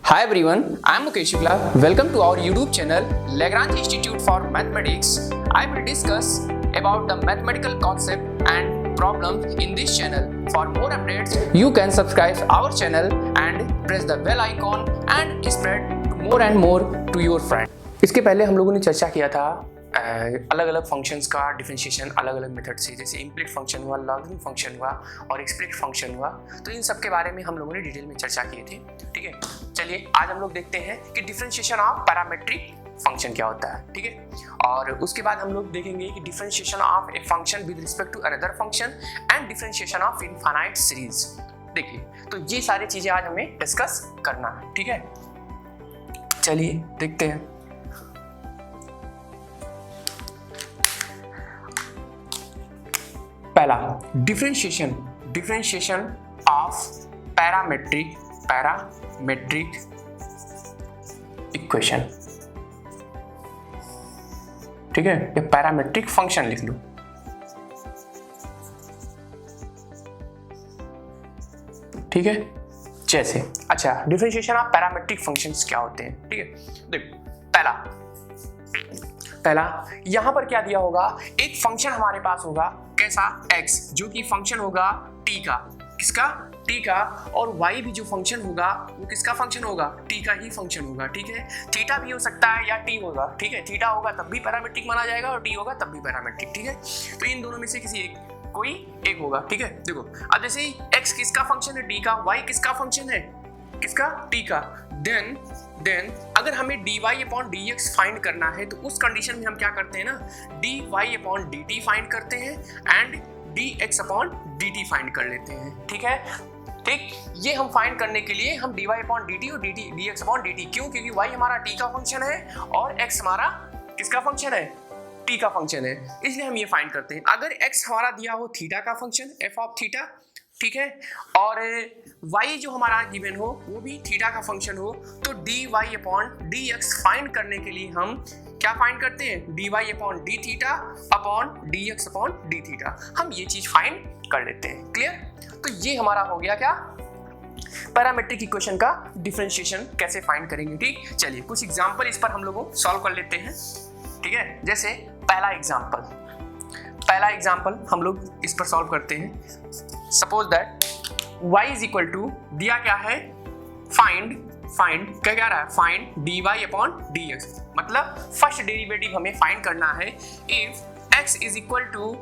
Hi everyone, I am Mukesh Shukla. Welcome to our YouTube channel Lagrange Institute for Mathematics. I will discuss about the mathematical concept and problems in this channel. For more updates, you can subscribe our channel and press the bell icon and spread more and more to your friends. इसके पहले हम लोगों ने चर्चा किया था अलग अलग फंक्शंस का डिफरेंशिएशन अलग अलग मेथड से, जैसे इम्प्लिट फंक्शन हुआ, लॉगरिथम फंक्शन हुआ और एक्सप्लिट फंक्शन हुआ। तो इन सब के बारे में हम लोगों ने डिटेल में चर्चा की थी। ठीक है, चलिए आज हम लोग देखते हैं कि डिफरेंशिएशन ऑफ पैरामेट्रिक फंक्शन क्या होता है। ठीक है, और उसके बाद हम लोग देखेंगे कि differentiation of a function with respect to another function and differentiation of infinite series. देखिए, तो ये सारी चीजें आज हमें डिस्कस करना है। ठीक है, चलिए देखते हैं। पहला डिफरेंशिएशन ऑफ पैरामेट्रिक इक्वेशन। ठीक है, ये पैरामेट्रिक फंक्शन लिख लो। ठीक है, जैसे अच्छा डिफरेंशिएशन ऑफ पैरामेट्रिक फंक्शंस क्या होते हैं। ठीक है, देखो पहला यहां पर क्या दिया होगा, एक फंक्शन हमारे पास होगा कैसा x, जो कि फंक्शन होगा t का, किसका, t का, और y भी जो फंक्शन होगा वो किसका फंक्शन होगा, t का ही फंक्शन होगा। ठीक है, थीटा भी हो सकता है या t होगा। ठीक है, थीटा होगा तब भी पैरामेट्रिक माना जाएगा और t होगा तब भी पैरामेट्रिक। ठीक है, तो इन दोनों में से किसी कोई एक होगा। ठीक है, देखो अब जैसे ही x किसका फंक्शन है, t का, y किसका फंक्शन है, किसका, t का, देन अगर हमें dy अपॉन dx फाइंड करना है तो उस कंडीशन में हम क्या करते हैं ना, dy अपॉन dt फाइंड करते हैं and dx upon dt find कर लेते हैं। ठीक है, ठीक, ये हम फाइंड करने के लिए हम dy अपॉन dt और dx अपॉन dt, क्यों, क्योंकि y हमारा t का फंक्शन है और x हमारा किसका फंक्शन है, t का फंक्शन है, इसलिए हम ये फाइंड करते हैं। अगर x हमारा दिया हो थीटा का फंक्शन f ऑफ थीटा, ठीक है, और y जो हमारा गिवन हो वो भी थीटा का फंक्शन हो, तो dy अपॉन dx फाइंड करने के लिए हम क्या फाइंड करते हैं, dy upon d theta upon dx upon d theta, हम ये चीज फाइंड कर लेते हैं। क्लियर, तो ये हमारा हो गया क्या, पैरामेट्रिक इक्वेशन का डिफरेंशिएशन कैसे फाइंड करेंगे। ठीक, चलिए कुछ एग्जांपल इस पर हम लोग सॉल्व कर लेते हैं। ठीक है, जैसे पहला एग्जांपल हम लोग इस पर सॉल्व करते हैं। Suppose that y is equal to, दिया क्या है, फाइंड क्या कह रहा है, फाइंड dy अपॉन dx, मतलब फर्स्ट डेरिवेटिव हमें फाइंड करना है if x is equal to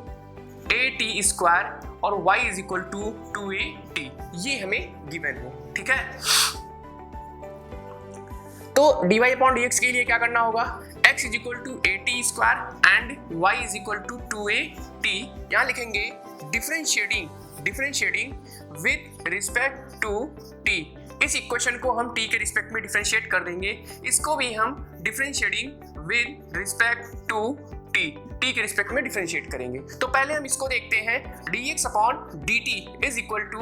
at square और y is equal to 2at, ये हमें गिवन हो। ठीक है, तो dy अपॉन dx के लिए क्या करना होगा, x is equal to at square and y is equal to 2at, यहाँ लिखेंगे differentiating with respect to t। इस इक्वेशन को हम t के रिस्पेक्ट में डिफरेंशिएट कर देंगे, इसको भी हम differentiating with respect to t के रिस्पेक्ट में डिफरेंशिएट करेंगे। तो पहले हम इसको देखते हैं, dx upon dt is equal to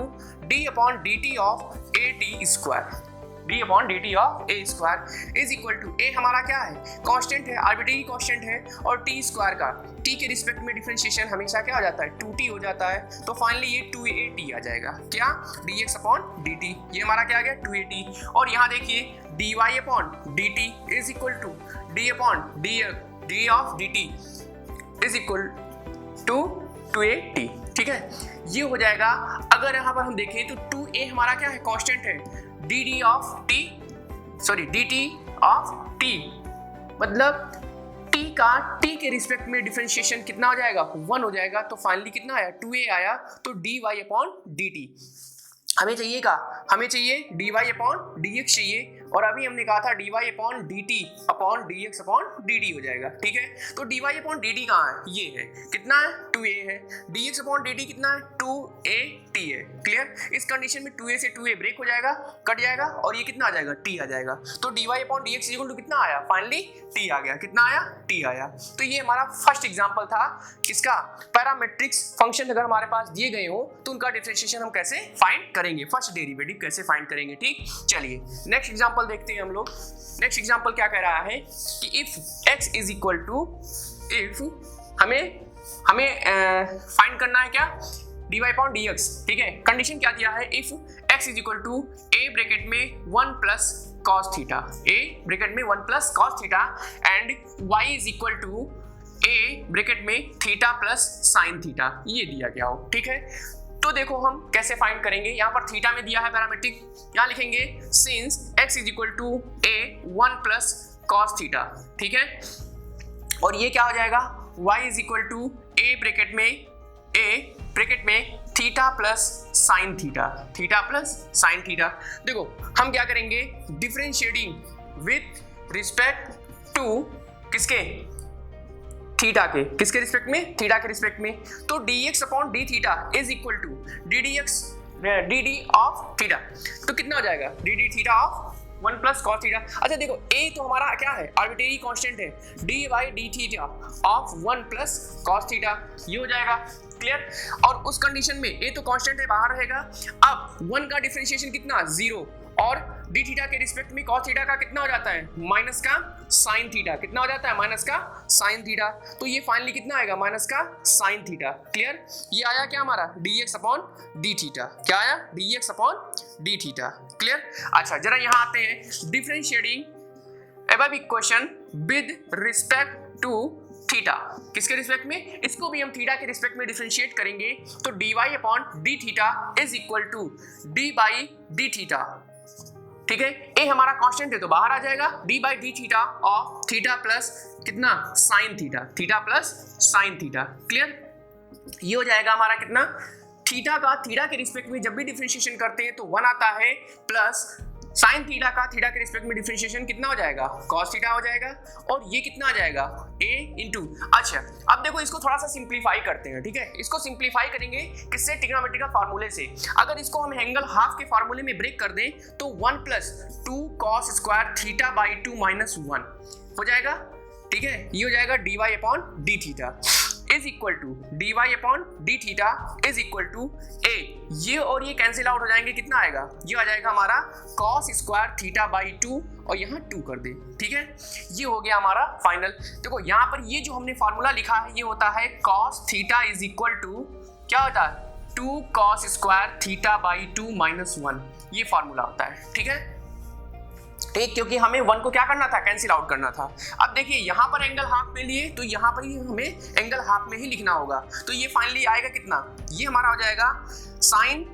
d upon dt of at square, d upon dt of a square is equal to, a हमारा क्या है, कांस्टेंट है, आर्बिट्रेरी कांस्टेंट है, और t स्क्वायर का t के रिस्पेक्ट में डिफरेंशिएशन हमेशा क्या हो जाता है, 2t हो जाता है, तो फाइनली ये 2at आ जाएगा। क्या, dx अपॉन dt, ये हमारा क्या आ गया 2at, और यहाँ देखिए dy upon dt is equal to d upon d of dt is equal to 2at। ठीक है, ये हो जाएगा। अगर यहाँ पर हम देखें तो 2a हमारा क्या है, कांस्टेंट है, dt ऑफ t, मतलब t का t के रिस्पेक्ट में डिफरेंशिएशन कितना हो जाएगा, 1 हो जाएगा, तो फाइनली कितना आया, 2a आया, तो dy अपॉन dt हमें चाहिए का, हमें चाहिए dy अपॉन dx चाहिए, और अभी हमने कहा था dy upon dt upon dx upon dt हो जाएगा। ठीक है, तो dy अपॉन dt कहाँ है, ये है, कितना है, 2a है, dx अपॉन dt कितना है, 2at है। क्लियर, इस कंडीशन में 2a से 2a ब्रेक हो जाएगा, कट जाएगा, और ये कितना आ जाएगा, t आ जाएगा, तो dy upon dx equal to कितना आया, फाइनली t आ गया, कितना आया, t आया। तो ये हमारा फर्स्ट एग्जांपल था किसका, पैरामेट्रिक्स फंक्शन अगर हमारे पास दिए गए हो तो उनका डिफरेंशिएशन हम कैसे फाइंड करेंगे, फर्स्ट डेरिवेटिव कैसे फाइंड करेंगे। ठीक, चलिए नेक्स्ट एग्जांपल देखते हैं हम लोग। नेक्स्ट एग्जांपल क्या कह रहा है कि if x is equal to, if हमें फाइंड करना है क्या, dy अपॉन dx। ठीक है, कंडीशन क्या दिया है, if x is equal to a bracket में 1 plus cos theta, a bracket में 1 plus cos theta and y is equal to a bracket में थीटा प्लस साइन थीटा, ये दिया गया हो। ठीक है, तो देखो हम कैसे फाइंड करेंगे। यहाँ पर थीटा में दिया है पैरामेट्रिक, यहाँ लिखेंगे since x is equal to a 1 plus cos theta. ठीक है, और ये क्या हो जाएगा, y is equal to a bracket में theta plus sine theta, theta plus sine theta. देखो हम क्या करेंगे, डिफरेंशिएटिंग विथ रिस्पेक्ट टू किसके, थीटा के, किसके रिस्पेक्ट में, थीटा के रिस्पेक्ट में। तो dx upon D theta is equal to dd of theta, तो कितना हो जाएगा, dd theta of 1 plus cos theta. अच्छा देखो a तो हमारा क्या है, आर्बिट्रेरी कांस्टेंट है, dy by D theta of 1 plus cos theta, ये हो जाएगा। क्लियर, और उस कंडीशन में a तो कांस्टेंट है, बाहर रहेगा। अब 1 का डिफरेंशिएशन कितना, 0, और डी थीटा के रिस्पेक्ट में कॉस थीटा का कितना हो जाता है, माइनस का साइन थीटा, कितना हो जाता है, माइनस का साइन थीटा। तो ये फाइनली कितना आएगा, माइनस का साइन थीटा। क्लियर, ये आया क्या हमारा, dx अपॉन डी थीटा, क्या आया, dx upon D theta. Clear, अच्छा जरा यहाँ आते हैं, differentiating above equation with respect to theta, किसके रिस्पेक्ट में, इसको भी हम थीटा के रिस्पेक्ट में डिफरेंशिएट करेंगे। तो dy upon D theta is equal to d by D theta. ठीक है, a हमारा कांस्टेंट है तो बाहर आ जाएगा, d by D theta of theta plus कितना, sine theta, theta plus sine theta. Clear, ये हो जाएगा हमारा कितना, थीटा का थीटा के रिस्पेक्ट में जब भी डिफरेंशिएशन करते हैं तो 1 आता है, प्लस साइन थीटा का थीटा के रिस्पेक्ट में डिफरेंशिएशन कितना हो जाएगा, cos थीटा हो जाएगा, और ये कितना आ जाएगा, a इंटू। अच्छा अब देखो इसको थोड़ा सा सिंप्लीफाई करते हैं। ठीक है, इसको सिंप्लीफाई करेंगे किससे, ट्रिग्नोमेट्रिकल फार्मूले से। अगर इसको हम एंगल हाफ के फार्मूले में ब्रेक कर दें तो 1 plus 2 cos square theta by 2 minus 1 हो जाएगा। ठीक है, ये हो जाएगा dy upon D theta is equal to dy upon D theta is equal to a, ये और ये कैंसिल आउट हो जाएंगे, कितना आएगा, ये आ जाएगा हमारा cos स्क्वायर थीटा बाई 2 और यहाँ 2 कर दे। ठीक है, ये हो गया हमारा फाइनल। देखो यहाँ पर ये जो हमने फार्मूला लिखा है ये होता है cos theta is equal to क्या होता है, 2 cos square theta by 2 minus 1, ये फार्मूला होता है। ठीक है, ठीक, क्योंकि हमें 1 को क्या करना था, कैंसिल आउट करना था। अब देखिए यहाँ पर एंगल हाफ में लिए तो यहाँ पर ही हमें एंगल हाफ में ही लिखना होगा। तो ये फाइनली आएगा कितना, ये हमारा हो जाएगा साइन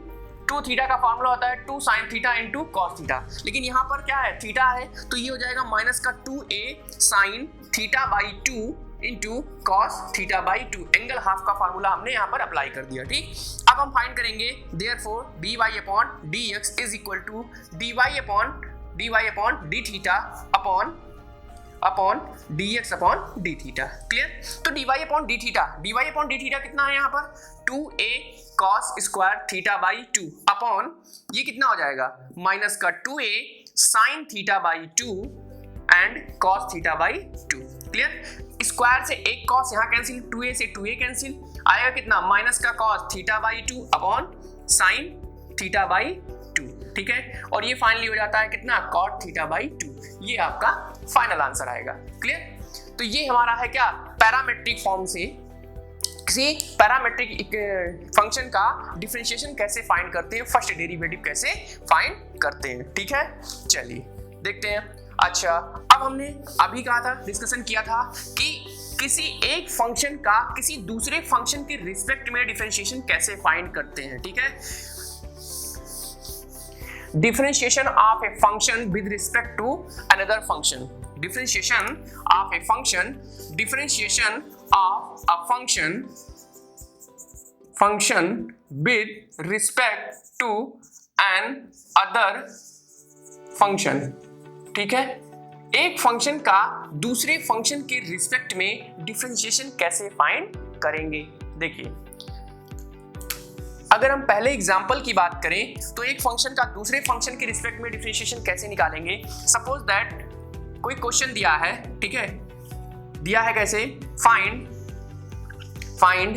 2 थीटा का फार्मूला होता है 2 sine theta into cos theta, लेकिन यहाँ पर क्या है, थीटा है, तो ये हो जाएगा माइनस का 2a sine theta by 2 into cos theta by 2, angle half का फार्मूला हमने यहाँ पर अप्लाई कर दिया। ठीक, अब हम फाइंड करेंगे therefore dy upon dx is equal to dy upon D theta upon dx upon D theta. Clear, तो dy अपॉन डी थीटा कितना है यहाँ पर, 2a cos square theta by 2 upon ये कितना हो जाएगा, माइनस का 2a sine theta by 2 and cos theta by 2। Clear, square से एक cos यहाँ कैंसिल, 2a से 2a कैंसिल, आएगा कितना, माइनस का cos theta by 2 upon sine theta by 2। ठीक है, और ये फाइनली हो जाता है कितना, cot थीटा बाई 2, ये आपका फाइनल आंसर आएगा। क्लियर, तो ये हमारा है क्या, पैरामेट्रिक फॉर्म से किसी पैरामेट्रिक फंक्शन का डिफरेंशिएशन कैसे फाइंड करते हैं, फर्स्ट डेरिवेटिव कैसे फाइंड करते हैं। ठीक है, चलिए देखते हैं। अच्छा अब हमने अभी कहा था, डिस्कशन किया था कि किसी एक फंक्शन का किसी दूसरे फंक्शन के रिस्पेक्ट में डिफरेंशिएशन कैसे फाइंड करते हैं। ठीक है, differentiation of a function with respect to another function, differentiation of a function with respect to an other function। ठीक है, एक फंक्शन का दूसरे फंक्शन के रिस्पेक्ट में डिफरेंशिएशन कैसे फाइंड करेंगे। देखिए अगर हम पहले एग्जाम्पल की बात करें तो एक फंक्शन का दूसरे फंक्शन के रिस्पेक्ट में डिफरेंशिएशन कैसे निकालेंगे। सपोज दैट कोई क्वेश्चन दिया है, ठीक है, दिया है कैसे, find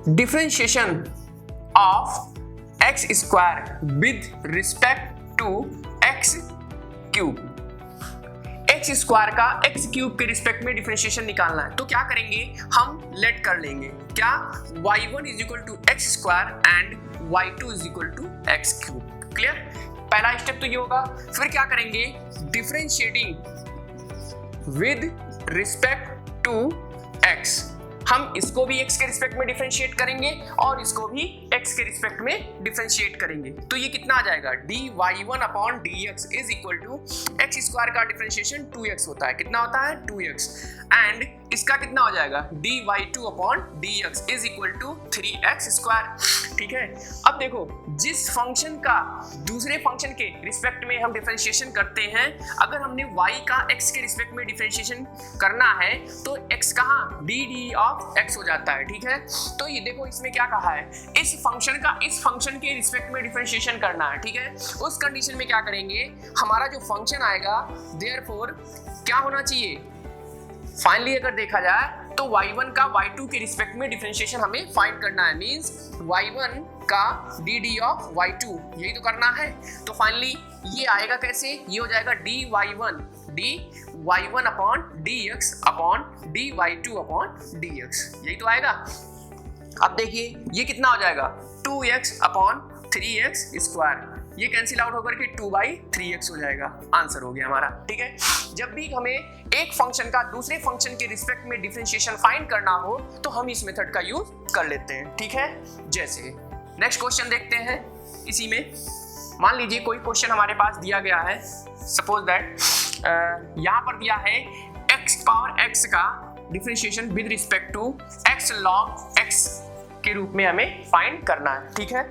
differentiation of X square with respect to X cube. X square का एक्स क्यूब के रिस्पेक्ट में डिफरेंशिएशन निकालना है, तो क्या करेंगे, हम लेट कर लेंगे क्या, y1 is equal to x square and y2 is equal to X cube. Clear, पहला स्टेप तो ये होगा। फिर क्या करेंगे, differentiating with respect to x, हम इसको भी x के रिस्पेक्ट में डिफरेंशिएट करेंगे और इसको भी x के रिस्पेक्ट में डिफरेंशिएट करेंगे। तो ये कितना आ जाएगा, dy1 upon dx is equal to x square का डिफरेंशिएशन 2x होता है, कितना होता है 2x, एंड इसका कितना हो जाएगा dy2 upon dx is equal to 3x square. ठीक है, अब देखो जिस फंक्शन का दूसरे फंक्शन के रिस्पेक्ट में हम डिफरेंशिएशन करते हैं, अगर हमने y का x के रिस्पेक्ट में डिफरेंशिएशन करना है तो x कहाँ dd ऑफ x हो जाता है। ठीक है, तो ये देखो इसमें क्या कहा है, इस फंक्शन का इस फंक्शन के रिस्पेक्ट में डिफरेंशिएशन करना है। ठीक है, उस कंडीशन में क्या करेंगे, हमारा जो फंक्शन आएगा देयरफॉर क्या होना चाहिए, फाइनली अगर देखा जाए तो y1 का y2 के रिस्पेक्ट में डिफरेंशिएशन हमें फाइंड करना है, मींस y1 का dd ऑफ y2, यही तो करना है। तो फाइनली ये आएगा कैसे, ये हो जाएगा dy1 upon dx upon dy2 upon dx, यही तो आएगा। अब देखिए ये कितना हो जाएगा 2x अपॉन 3x स्क्वायर, ये कैंसिल आउट होकर के 2/3x हो जाएगा, आंसर हो गया हमारा। ठीक है, जब भी हमें एक फंक्शन का दूसरे फंक्शन के रिस्पेक्ट में डिफरेंशिएशन फाइंड करना हो तो हम इस मेथड का यूज कर लेते हैं। ठीक है, जैसे नेक्स्ट क्वेश्चन देखते हैं। इसी में मान लीजिए कोई क्वेश्चन हमारे पास दिया गया है, सपोज दैट यहाँ पर दिया है x पावर x का differentiation with respect to x log x के रूप में हमें फाइंड करना है। ठीक है,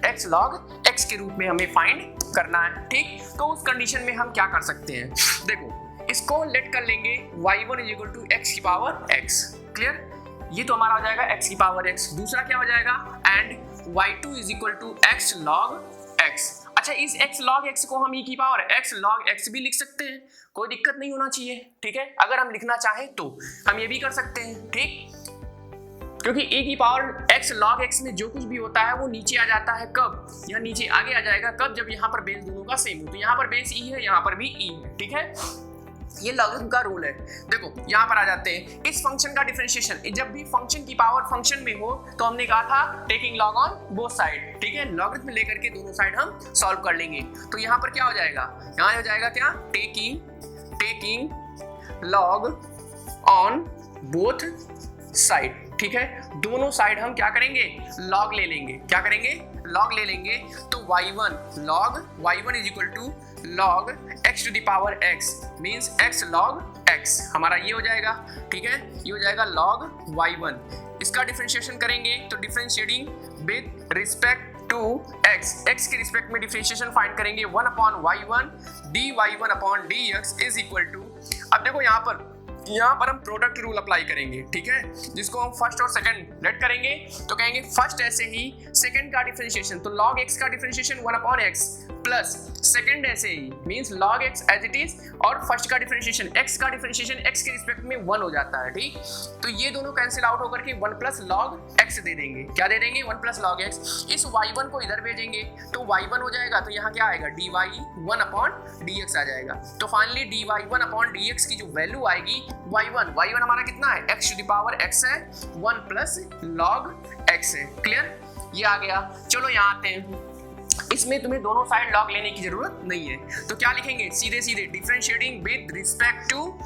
x log x के रूप में हमें फाइंड करना है। ठीक, तो उस कंडीशन में हम क्या कर सकते हैं, देखो इसको लेट कर लेंगे y1 is equal to x की पावर x, क्लियर, ये तो हमारा हो जाएगा x की पावर x। दूसरा क्या हो जाएगा, and y2 is equal to x log x। अच्छा, इस x log x को हम e की पावर x log x भी लिख सकते हैं, कोई दिक्कत नहीं होना चाहिए। ठीक है, अगर हम लिखना चाहें तो हम ये भी कर सकते हैं। ठीक, क्योंकि e की पावर x log x में जो कुछ भी होता है वो नीचे आ जाता है, कब, यहाँ नीचे आगे आ जाएगा कब, जब यहाँ पर बेस दोनों का सेम हो। तो यहाँ पर बेस e है, यहाँ पर भी e है। ठीक है, ये लॉगरिथम का रूल है। देखो यहाँ पर आ जाते हैं, इस फंक्शन का डिफरेंशिएशन जब भी फंक्शन की पावर फंक्शन में हो तो हमने कहा था taking log on both side. ठीक है, लॉगरिथम लेकर के दोनों साइड हम सॉल्व कर लेंगे। तो यहाँ पर क्या हो जाएगा, यहाँ हो जाएगा क्या, taking log on both side. ठीक है, दोनों साइड हम क्या करेंगे, लॉग ले लेंगे। क्या करेंगे, लॉग ले लेंगे। तो y1 is equal to log x to the power x means x log x, हमारा ये हो जाएगा। ठीक है, ये हो जाएगा log y1। इसका डिफरेंशिएशन करेंगे तो differentiating with respect to x के रिस्पेक्ट में डिफरेंशिएशन फाइंड करेंगे 1 upon y1 dy1 upon dx is equal to, अब देखो यहाँ पर हम प्रोडक्ट रूल अप्लाई करेंगे। ठीक है, जिसको हम फर्स्ट और सेकंड लेट करेंगे तो कहेंगे फर्स्ट ऐसे ही सेकंड का डिफरेंशिएशन, तो log x का differentiation 1 upon x plus second ऐसे ही means log x as it is, और फर्स्ट का डिफरेंशिएशन x का डिफरेंशिएशन x के रिस्पेक्ट में 1 हो जाता है। ठीक, तो ये दोनों कैंसिल आउट होकर के 1 प्लस log x दे देंगे। क्या दे देंगे, 1 प्लस log x। इस y1 को इधर भेजेंगे तो y1 हो जाएगा, तो यहाँ क्या आएगा dy1 अपॉन dx आ जाएगा। तो फाइनली dy1 अपॉन dx की जो वैल्यू आएगी y1 हमारा कितना है, x to the power x है, 1 प्लस log x है। क्लियर, ये आ गया। चलो यहाँ आते हैं, इसमें तुम्हें दोनों साइड लॉग लेने की जरूरत नहीं है, तो क्या लिखेंगे, सीधे differentiating with respect to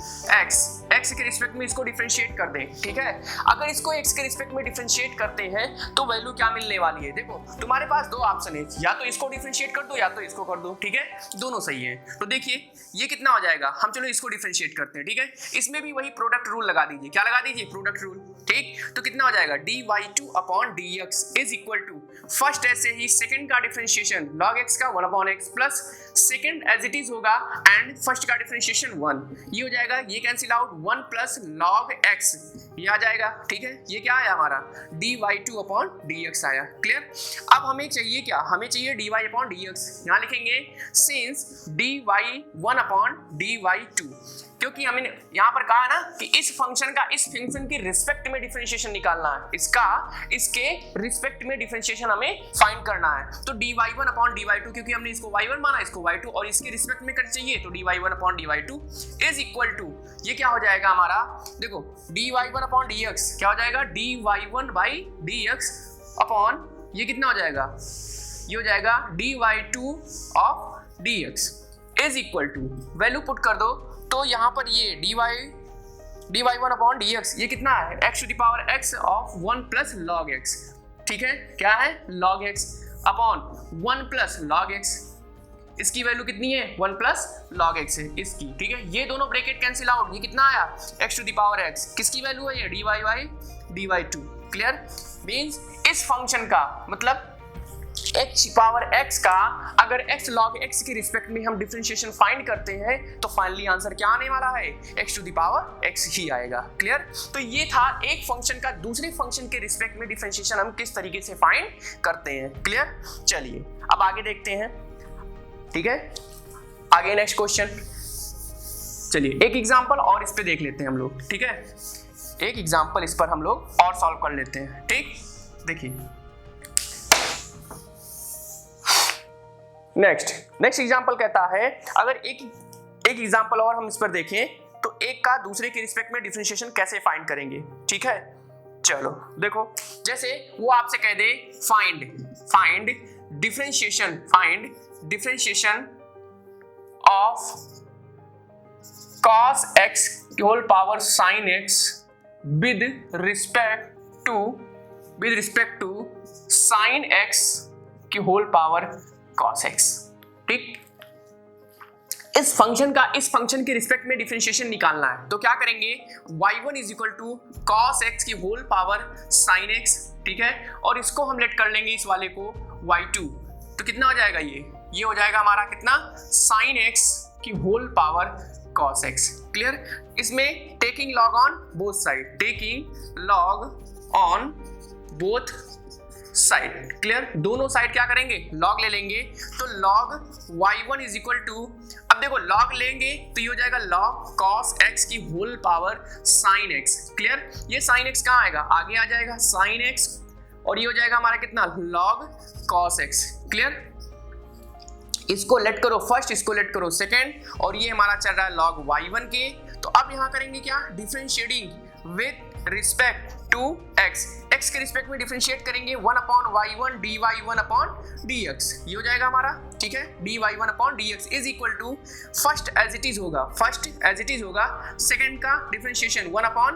x के रिस्पेक्ट में इसको डिफरेंशिएट कर दें। ठीक है, अगर इसको x के रिस्पेक्ट में डिफरेंशिएट करते हैं तो वैल्यू क्या मिलने वाली है, देखो तुम्हारे पास दो ऑप्शन है, या तो इसको डिफरेंशिएट कर दो या तो इसको कर दो। ठीक है, दोनों सही है। तो देखिए ये कितना हो जाएगा, हम चलो इसको डिफरेंशिएट करते हैं। ठीक है, इसमें भी वही प्रोडक्ट रूल लगा दीजिए। क्या लगा दीजिए, प्रोडक्ट रूल। ठीक, तो कितना हो जाएगा dy2 upon dx is equal to, first ऐसे ही सेकंड का डिफरेंशिएशन log x का 1 upon x plus second as it is होगा एंड फर्स्ट का डिफरेंशिएशन 1, ये हो जाएगा, ये cancel out 1 plus log x, ये आ जाएगा। ठीक है, ये क्या आया हमारा dy2 अपॉन dx आया। क्लियर, अब हमें चाहिए क्या, हमें चाहिए dy अपॉन dx। यहाँ लिखेंगे सिंस dy1 अपॉन dy2, क्योंकि हमें यहाँ पर कहा ना कि इस फंक्शन के रिस्पेक्ट में डिफरेंशिएशन निकालना है, इसके रिस्पेक्ट में डिफरेंशिएशन हमें फाइंड करना है। तो dy1 अपॉन dy2, क्योंकि हमने इसको y1 माना, इसको y2, और इसके रिस्पेक्ट में कर चाहिए, तो dy1 upon dy2 is equal to, ये क्या हो जाएगा हमारा, देखो dy1 अपॉन dx क्या हो जाएगा, dy1 बाई dx अपॉन, ये कितना हो जाएगा, ये हो जाएगा dy2 of dx is equal to, value put कर दो तो यहाँ पर ये dy1 अपॉन dx ये कितना है, x to the power x of 1 plus log x, ठीक है, क्या है log x upon 1 plus log x, इसकी वैल्यू कितनी है 1 प्लस log x है इसकी, ठीक है, ये दोनों ब्रैकेट कैंसिल आउट, ये कितना आया x to the power x, किसकी वैल्यू है ये dy2, क्लियर, मींस इस फंक्शन का मतलब x पावर x का अगर x log x के रिस्पेक्ट में हम डिफरेंशिएशन फाइंड करते हैं तो फाइनली आंसर क्या आने वाला है, x to the power x ही आएगा, क्लियर। तो ये था एक फंक्शन का दूसरे फंक्शन के रिस्पेक्ट में डिफरेंशिएशन हम किस तरीके से फाइंड करते हैं, क्लियर। चलिए अब आगे देखते हैं, ठीक है, आगे नेक्स्ट क्वेश्चन, चलिए एक एग्जांपल और इस पे देख लेते हैं हम लोग, ठीक है, एक एग्जांपल इस पर हम लोग और सॉल्व कर लेते हैं, ठीक, देखिए नेक्स्ट एग्जांपल कहता है अगर एक एग्जांपल और हम इस पर देखें तो एक का दूसरे के रिस्पेक्ट में डिफरेंशिएशन कैसे फाइंड करेंगे, ठीक है। चलो देखो, जैसे वो आपसे कह दे find differentiation of cos x whole power sin x with respect to sin x की होल पावर cos x, ठीक। इस फंक्शन के रिस्पेक्ट में डिफरेंशिएशन निकालना है तो क्या करेंगे, y1 is equal to cos x की होल पावर sin x, ठीक है, और इसको हम लेट कर लेंगे इस वाले को y2, तो कितना हो जाएगा ये हो जाएगा हमारा कितना sin x की whole power cos x, clear. इसमें taking log on both side, clear, दोनों साइड क्या करेंगे लॉग ले लेंगे, तो log y1 is equal to, अब देखो लॉग लेंगे तो ये हो जाएगा log cos x की whole power sin x, clear, ये sin x कहाँ आएगा, आगे आ जाएगा sin x और ये हो जाएगा हमारा कितना log cos x, क्लियर। इसको लेट करो फर्स्ट, इसको लेट करो सेकेंड, और ये हमारा चल रहा है log y1 के, तो अब यहाँ करेंगे क्या, differentiating with respect to x के रिस्पेक्ट में डिफरेंशिएट करेंगे 1 upon y1 dy1 upon dx, ये हो जाएगा हमारा, ठीक है, dy1 upon dx is equal to first as it is होगा सेकंड का differentiation 1 upon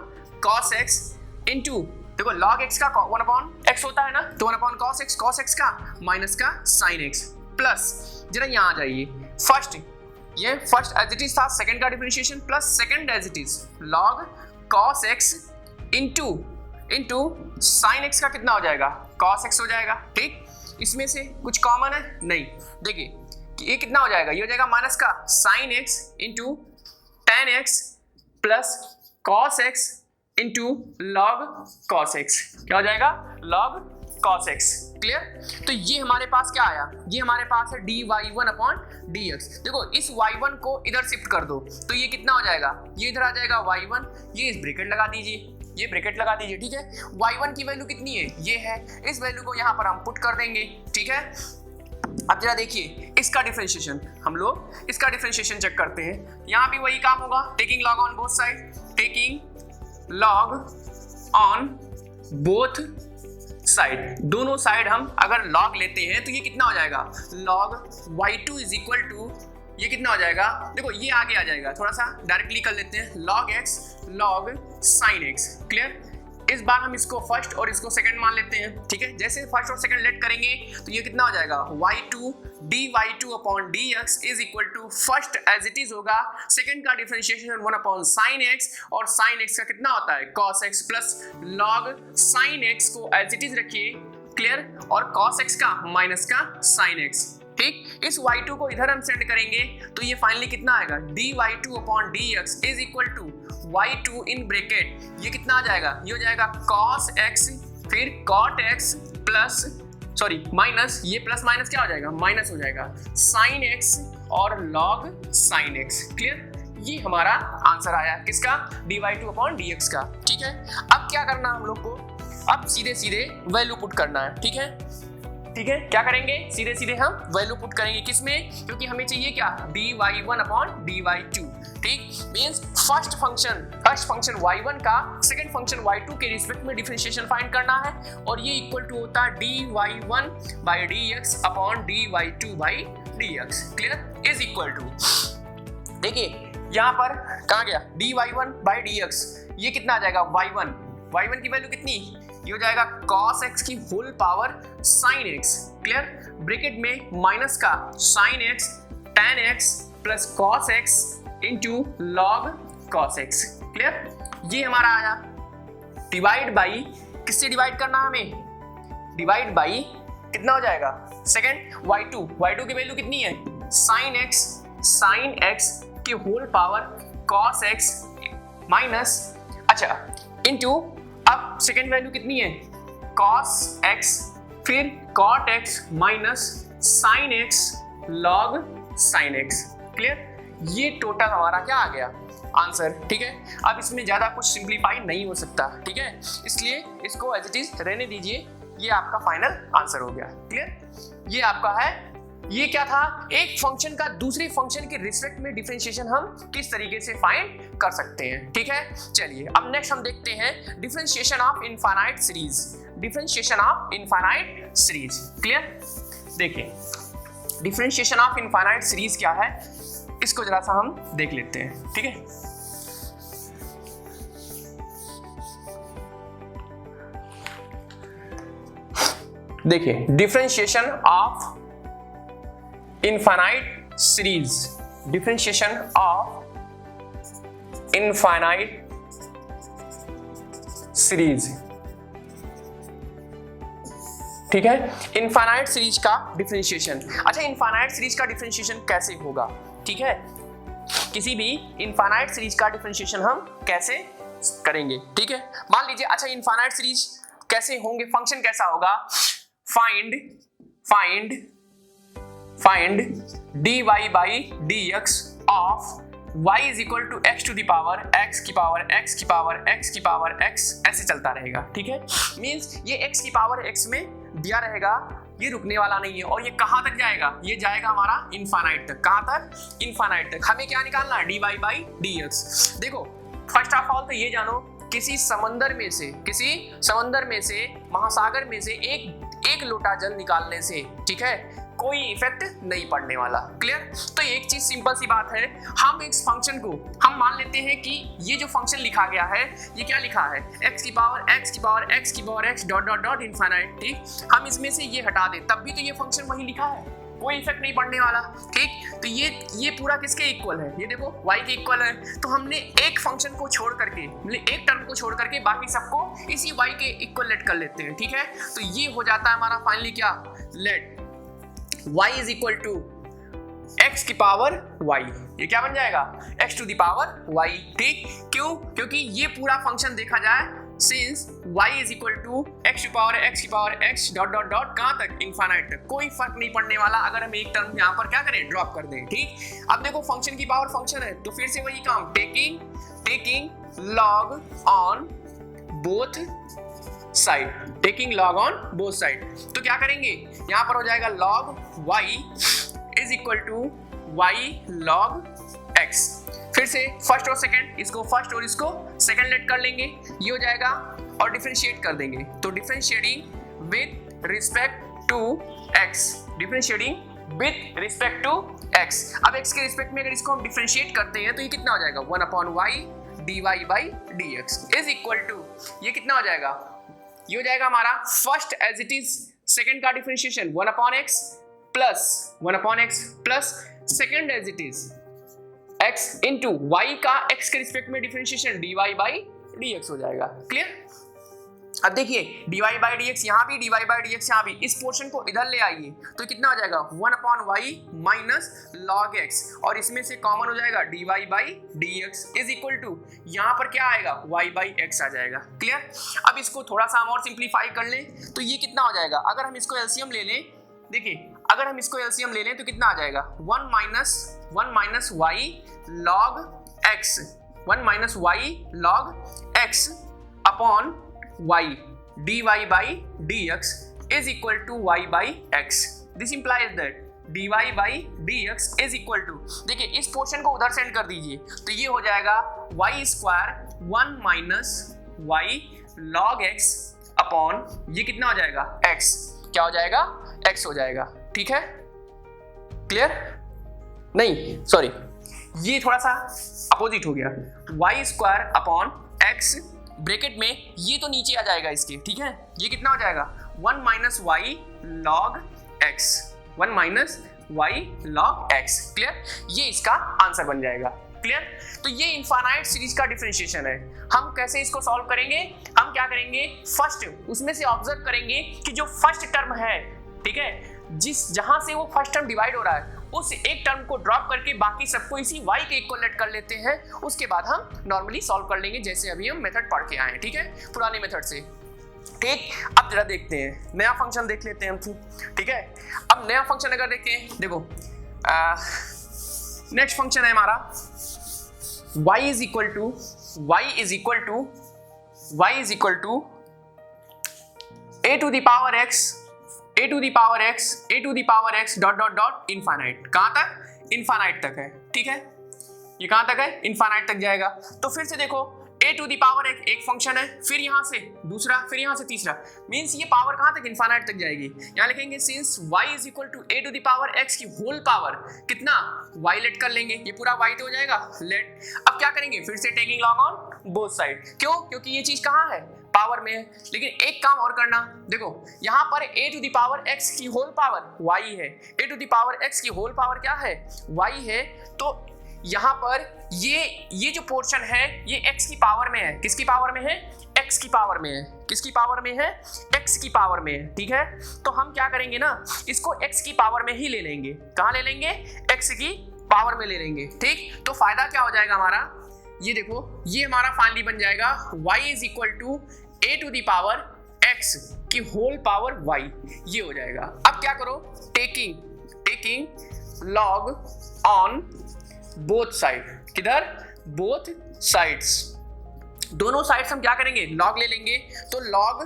cos x into, देखो log x का 1 अपॉन x होता है ना, तो 1 अपॉन cos x का माइनस का sin x प्लस, जरा यहाँ आ जाइए, फर्स्ट एज इट इज था, सेकंड का differentiation plus second as it is log cos x into sin x का कितना हो जाएगा cos x हो जाएगा, ठीक, इसमें से कुछ कॉमन है नहीं, देखिए कि ये कितना हो जाएगा, ये हो जाएगा माइनस का sin x into tan x plus cos x into log cos x, क्या हो जाएगा log cos x, क्लियर। तो ये हमारे पास क्या आया, ये हमारे पास है dy1 अपॉन dx, देखो इस y1 को इधर शिफ्ट कर दो तो ये कितना हो जाएगा, ये इधर आ जाएगा y1, ये इस ब्रैकेट लगा दीजिए, ठीक है, y1 की वैल्यू कितनी है, ये है, इस वैल्यू को यहाँ पर हम पुट कर देंगे, ठीक है। अब जरा देखिए इसका डिफरेंशिएशन, हम लोग इसका डिफरेंशिएशन चेक करते हैं, यहाँ भी वही काम होगा, taking log on both side, दोनों साइड हम अगर लॉग लेते हैं तो ये कितना हो जाएगा, log y2 is equal to, ये कितना हो जाएगा, देखो ये आगे आ जाएगा, थोड़ा सा डायरेक्टली कर लेते हैं, log x log sin x, clear. इस बार हम इसको फर्स्ट और इसको सेकंड मान लेते हैं, ठीक है, जैसे फर्स्ट और सेकंड लेट करेंगे तो ये कितना हो जाएगा y2 dy2 upon dx is equal to first as it is होगा, सेकंड का डिफरेंशिएशन 1 अपॉन sin x, और sin x का कितना होता है cos x plus log sin x को एज इट इज रखिए, क्लियर, और cos x का माइनस का sin x, ठीक, इस y2 को इधर हम सेंड करेंगे तो ये फाइनली कितना आएगा dy2 upon dx is equal to y2 in bracket, ये कितना आ जाएगा, ये हो जाएगा cos x फिर cot x प्लस माइनस, ये प्लस माइनस क्या हो जाएगा, माइनस हो जाएगा sin x और log sin x, क्लियर। ये हमारा आंसर आया किसका, dy2 अपॉन dx का, ठीक है। अब क्या करना हम लोग को, अब सीधे सीधे वैल्यू पुट करना है, ठीक है, क्या करेंगे, सीधे सीधे हम वैल्यू पुट करेंगे किसमें, क्योंकि हमें चाहिए क्या, dy1 अपॉन dy2, ठीक, मींस फर्स्ट फंक्शन y1 का सेकंड फंक्शन y2 के रिस्पेक्ट में डिफरेंशिएशन फाइंड करना है, और ये इक्वल टू होता है dy1 by dx upon dy2 by dx clear is equal to, देखिए यहाँ पर कहाँ गया dy1 बाई dx, ये कितना आ जाएगा y1 की वैल्यू कितनी, ये हो जाएगा cos x की whole power sin x clear, bracket में माइनस का sin x tan x plus cos x into log cos x clear, ये हमारा आया। डिवाइड बाई, किससे डिवाइड करना हमें, डिवाइड बाई कितना हो जाएगा सेकंड y2 की वैल्यू कितनी है sin x की whole power cos x minus, अच्छा इंटू, अब सेकंड वैल्यू कितनी है cos x फिर cot x minus sin x log sin x clear, ये टोटल हमारा क्या आ गया आंसर। ठीक है, अब इसमें ज्यादा कुछ सिंप्लीफाई नहीं हो सकता, ठीक है, इसलिए इसको एज इट इज रहने दीजिए, ये आपका फाइनल आंसर हो गया क्लियर। ये आपका है, ये क्या था, एक फंक्शन का दूसरे फंक्शन के रिस्पेक्ट में डिफरेंशिएशन हम किस तरीके से फाइंड कर सकते हैं। ठीक है, चलिए अब नेक्स्ट हम देखते हैं differentiation of infinite series, differentiation of infinite series clear. देखिए डिफरेंशिएशन ऑफ इनफाइनाइट सीरीज क्या है, इसको जरा सा हम देख लेते हैं। ठीक है, देखिए differentiation of infinite series, differentiation of infinite series, ठीक है, इनफाइनाइट सीरीज का डिफरेंशिएशन। अच्छा, इनफाइनाइट सीरीज का डिफरेंशिएशन कैसे होगा, ठीक है, किसी भी इनफाइनाइट सीरीज का डिफरेंशिएशन हम कैसे करेंगे। ठीक है, मान लीजिए, अच्छा इनफाइनाइट सीरीज कैसे होंगे, फंक्शन कैसा होगा, find dy by dx of y is equal to x to the power x की पावर x की पावर x की पावर x, ऐसे चलता रहेगा। ठीक है, मींस ये x की पावर x में दिया रहेगा, ये रुकने वाला नहीं है, और ये कहां तक जाएगा, ये जाएगा हमारा इनफाइनाइट तक। कहां तक, इनफाइनाइट तक। हमें क्या निकालना है, dy बाई dx। देखो फर्स्ट ऑफ ऑल तो ये जानो, किसी समंदर में से महासागर में से एक लोटा जल निकालने से, ठीक है, कोई इफेक्ट नहीं पड़ने वाला क्लियर। तो एक चीज सिंपल सी बात है, हम इस फंक्शन को हम मान लेते हैं कि ये जो फंक्शन लिखा गया है, ये क्या लिखा है, x की पावर x की पावर x की power x dot dot dot infinite. ठीक, हम इसमें से ये हटा दें तब भी तो ये फंक्शन वही लिखा है, कोई इफेक्ट नहीं पड़ने वाला। ठीक, तो ये पूरा किसके इक्वल है, ये देखो y के इक्वल है। तो हमने एक फंक्शन को छोड़ करके, मतलब एक टर्म को छोड़ करके बाकी सबको इसी y के इक्वल लेट कर लेते हैं। ठीक है, तो ये हो जाता है हमारा फाइनली क्या, let y is equal to x की पावर y, ये क्या बन जाएगा, x to the power y। ठीक, क्यों, क्योंकि ये पूरा फंक्शन देखा जाए since y is equal to x to power x dot dot dot कहां तक, इनफाइनाइट तक, कोई फर्क नहीं पड़ने वाला अगर हम एक टर्म यहाँ पर क्या करें, ड्रॉप कर दें। ठीक, अब देखो फंक्शन की पावर फंक्शन है, तो फिर से वही काम, taking log on both side, taking log on both side. तो क्या करेंगे, यहाँ पर हो जाएगा log y is equal to y log x। फिर से फर्स्ट और सेकंड, इसको फर्स्ट और इसको सेकंड लेट कर लेंगे, ये हो जाएगा, और डिफरेंशिएट कर देंगे। तो differentiating with respect to x, differentiating with respect to x। अब x के रिस्पेक्ट में अगर इसको हम डिफरेंशिएट करते हैं तो ये कितना हो जाएगा, 1/y dy by dx is equal to, ये कितना हो जाएगा, ये हो जाएगा हमारा first as it is, second का differentiation 1/x plus second as it is x into y का x के रिस्पेक्ट में डिफरेंशिएशन dy बाई dx हो जाएगा क्लियर। अब देखिए dy बाई dx यहाँ भी, dy बाई dx यहाँ भी, इस पोर्शन को इधर ले आइए तो कितना हो जाएगा, 1/y माइनस log x, और इसमें से कॉमन हो जाएगा dy by dx is equal to, यहाँ पर क्या आएगा, y बाई x आ जाएगा क्लियर। अब इसको थोड़ा सा हम और सिंप्लीफाई कर लें तो ये कितना हो जाएगा, अगर हम इसको एलसीएम ले लें, देखिए अगर हम इसको एलसीएम ले लें तो कितना आ जाएगा, 1 minus y log x, 1 minus y log x upon y dy by dx is equal to y by x. This implies that dy by dx is equal to, देखिए इस पोर्शन को उधर सेंड कर दीजिए तो ये हो जाएगा y square 1 minus y log x upon ये कितना हो जाएगा x, क्या हो जाएगा, x हो जाएगा। ठीक है, क्लियर? नहीं सॉरी, ये थोड़ा सा अपोजिट हो गया, y square upon x bracket में ये तो नीचे आ जाएगा इसके, ठीक है? ये कितना हो जाएगा 1 minus y log x, 1 minus y log x. Clear? ये इसका आंसर बन जाएगा। क्लियर? तो ये इनफाइनाइट सीरीज का डिफरेंशिएशन है। हम कैसे इसको सॉल्व करेंगे? हम क्या करेंगे, फर्स्ट उसमें से ऑब्जर्व करेंगे कि जो फर्स्ट टर्म है, ठीक है, जहां से वो फर्स्ट टर्म डिवाइड हो रहा है उस एक टर्म को ड्रॉप करके बाकी सबको इसी y के इक्वलेट कर लेते हैं। उसके बाद हम नॉर्मली सॉल्व कर लेंगे जैसे अभी हम मेथड पढ़ के आए हैं, ठीक है, पुराने मेथड से। ठीक, अब जरा देखते हैं नया फंक्शन देख लेते हैं हम, ठीक है। अब नया फंक्शन अगर देखते हैं, देखो नेक्स्ट फंक्शन है हमारा y is equal to a to the power x dot dot dot infinite. कहां तक? इनफाइनाइट तक है, ठीक है। ये कहां तक है? इनफाइनाइट तक जाएगा। तो फिर से देखो a टू द पावर एक फंक्शन है, फिर यहां से दूसरा, फिर यहां से तीसरा, मींस ये पावर कहां तक? इनफाइनाइट तक जाएगी। यहां लिखेंगे since y is equal to a to the power x की होल पावर कितना y लेट कर लेंगे, ये पूरा y तो हो जाएगा लेट। अब क्या करेंगे, फिर से taking log on both side. क्यों? क्योंकि ये चीज कहां है? पावर में है। लेकिन एक काम और करना, देखो यहां पर a to the power x की होल पावर y है, a to the power x की होल पावर क्या है? y है। तो यहां पर ये जो पोर्शन है ये x की पावर में है। किसकी पावर में है? x की पावर में है। किसकी पावर में है? x की पावर में है, ठीक है। तो हम क्या करेंगे ना, इसको x की पावर में ही ले लेंगे। कहां ले लेंगे? x की पावर में ले लेंगे, ठीक। तो फायदा क्या हो जाएगा हमारा, ये देखो, ये हमारा फाइनली बन जाएगा y is equal to a to the power x की होल पावर y, ये हो जाएगा। अब क्या करो, taking log on both side. किधर? बोथ साइड्स, दोनों साइड्स हम क्या करेंगे, लॉग ले लेंगे। तो log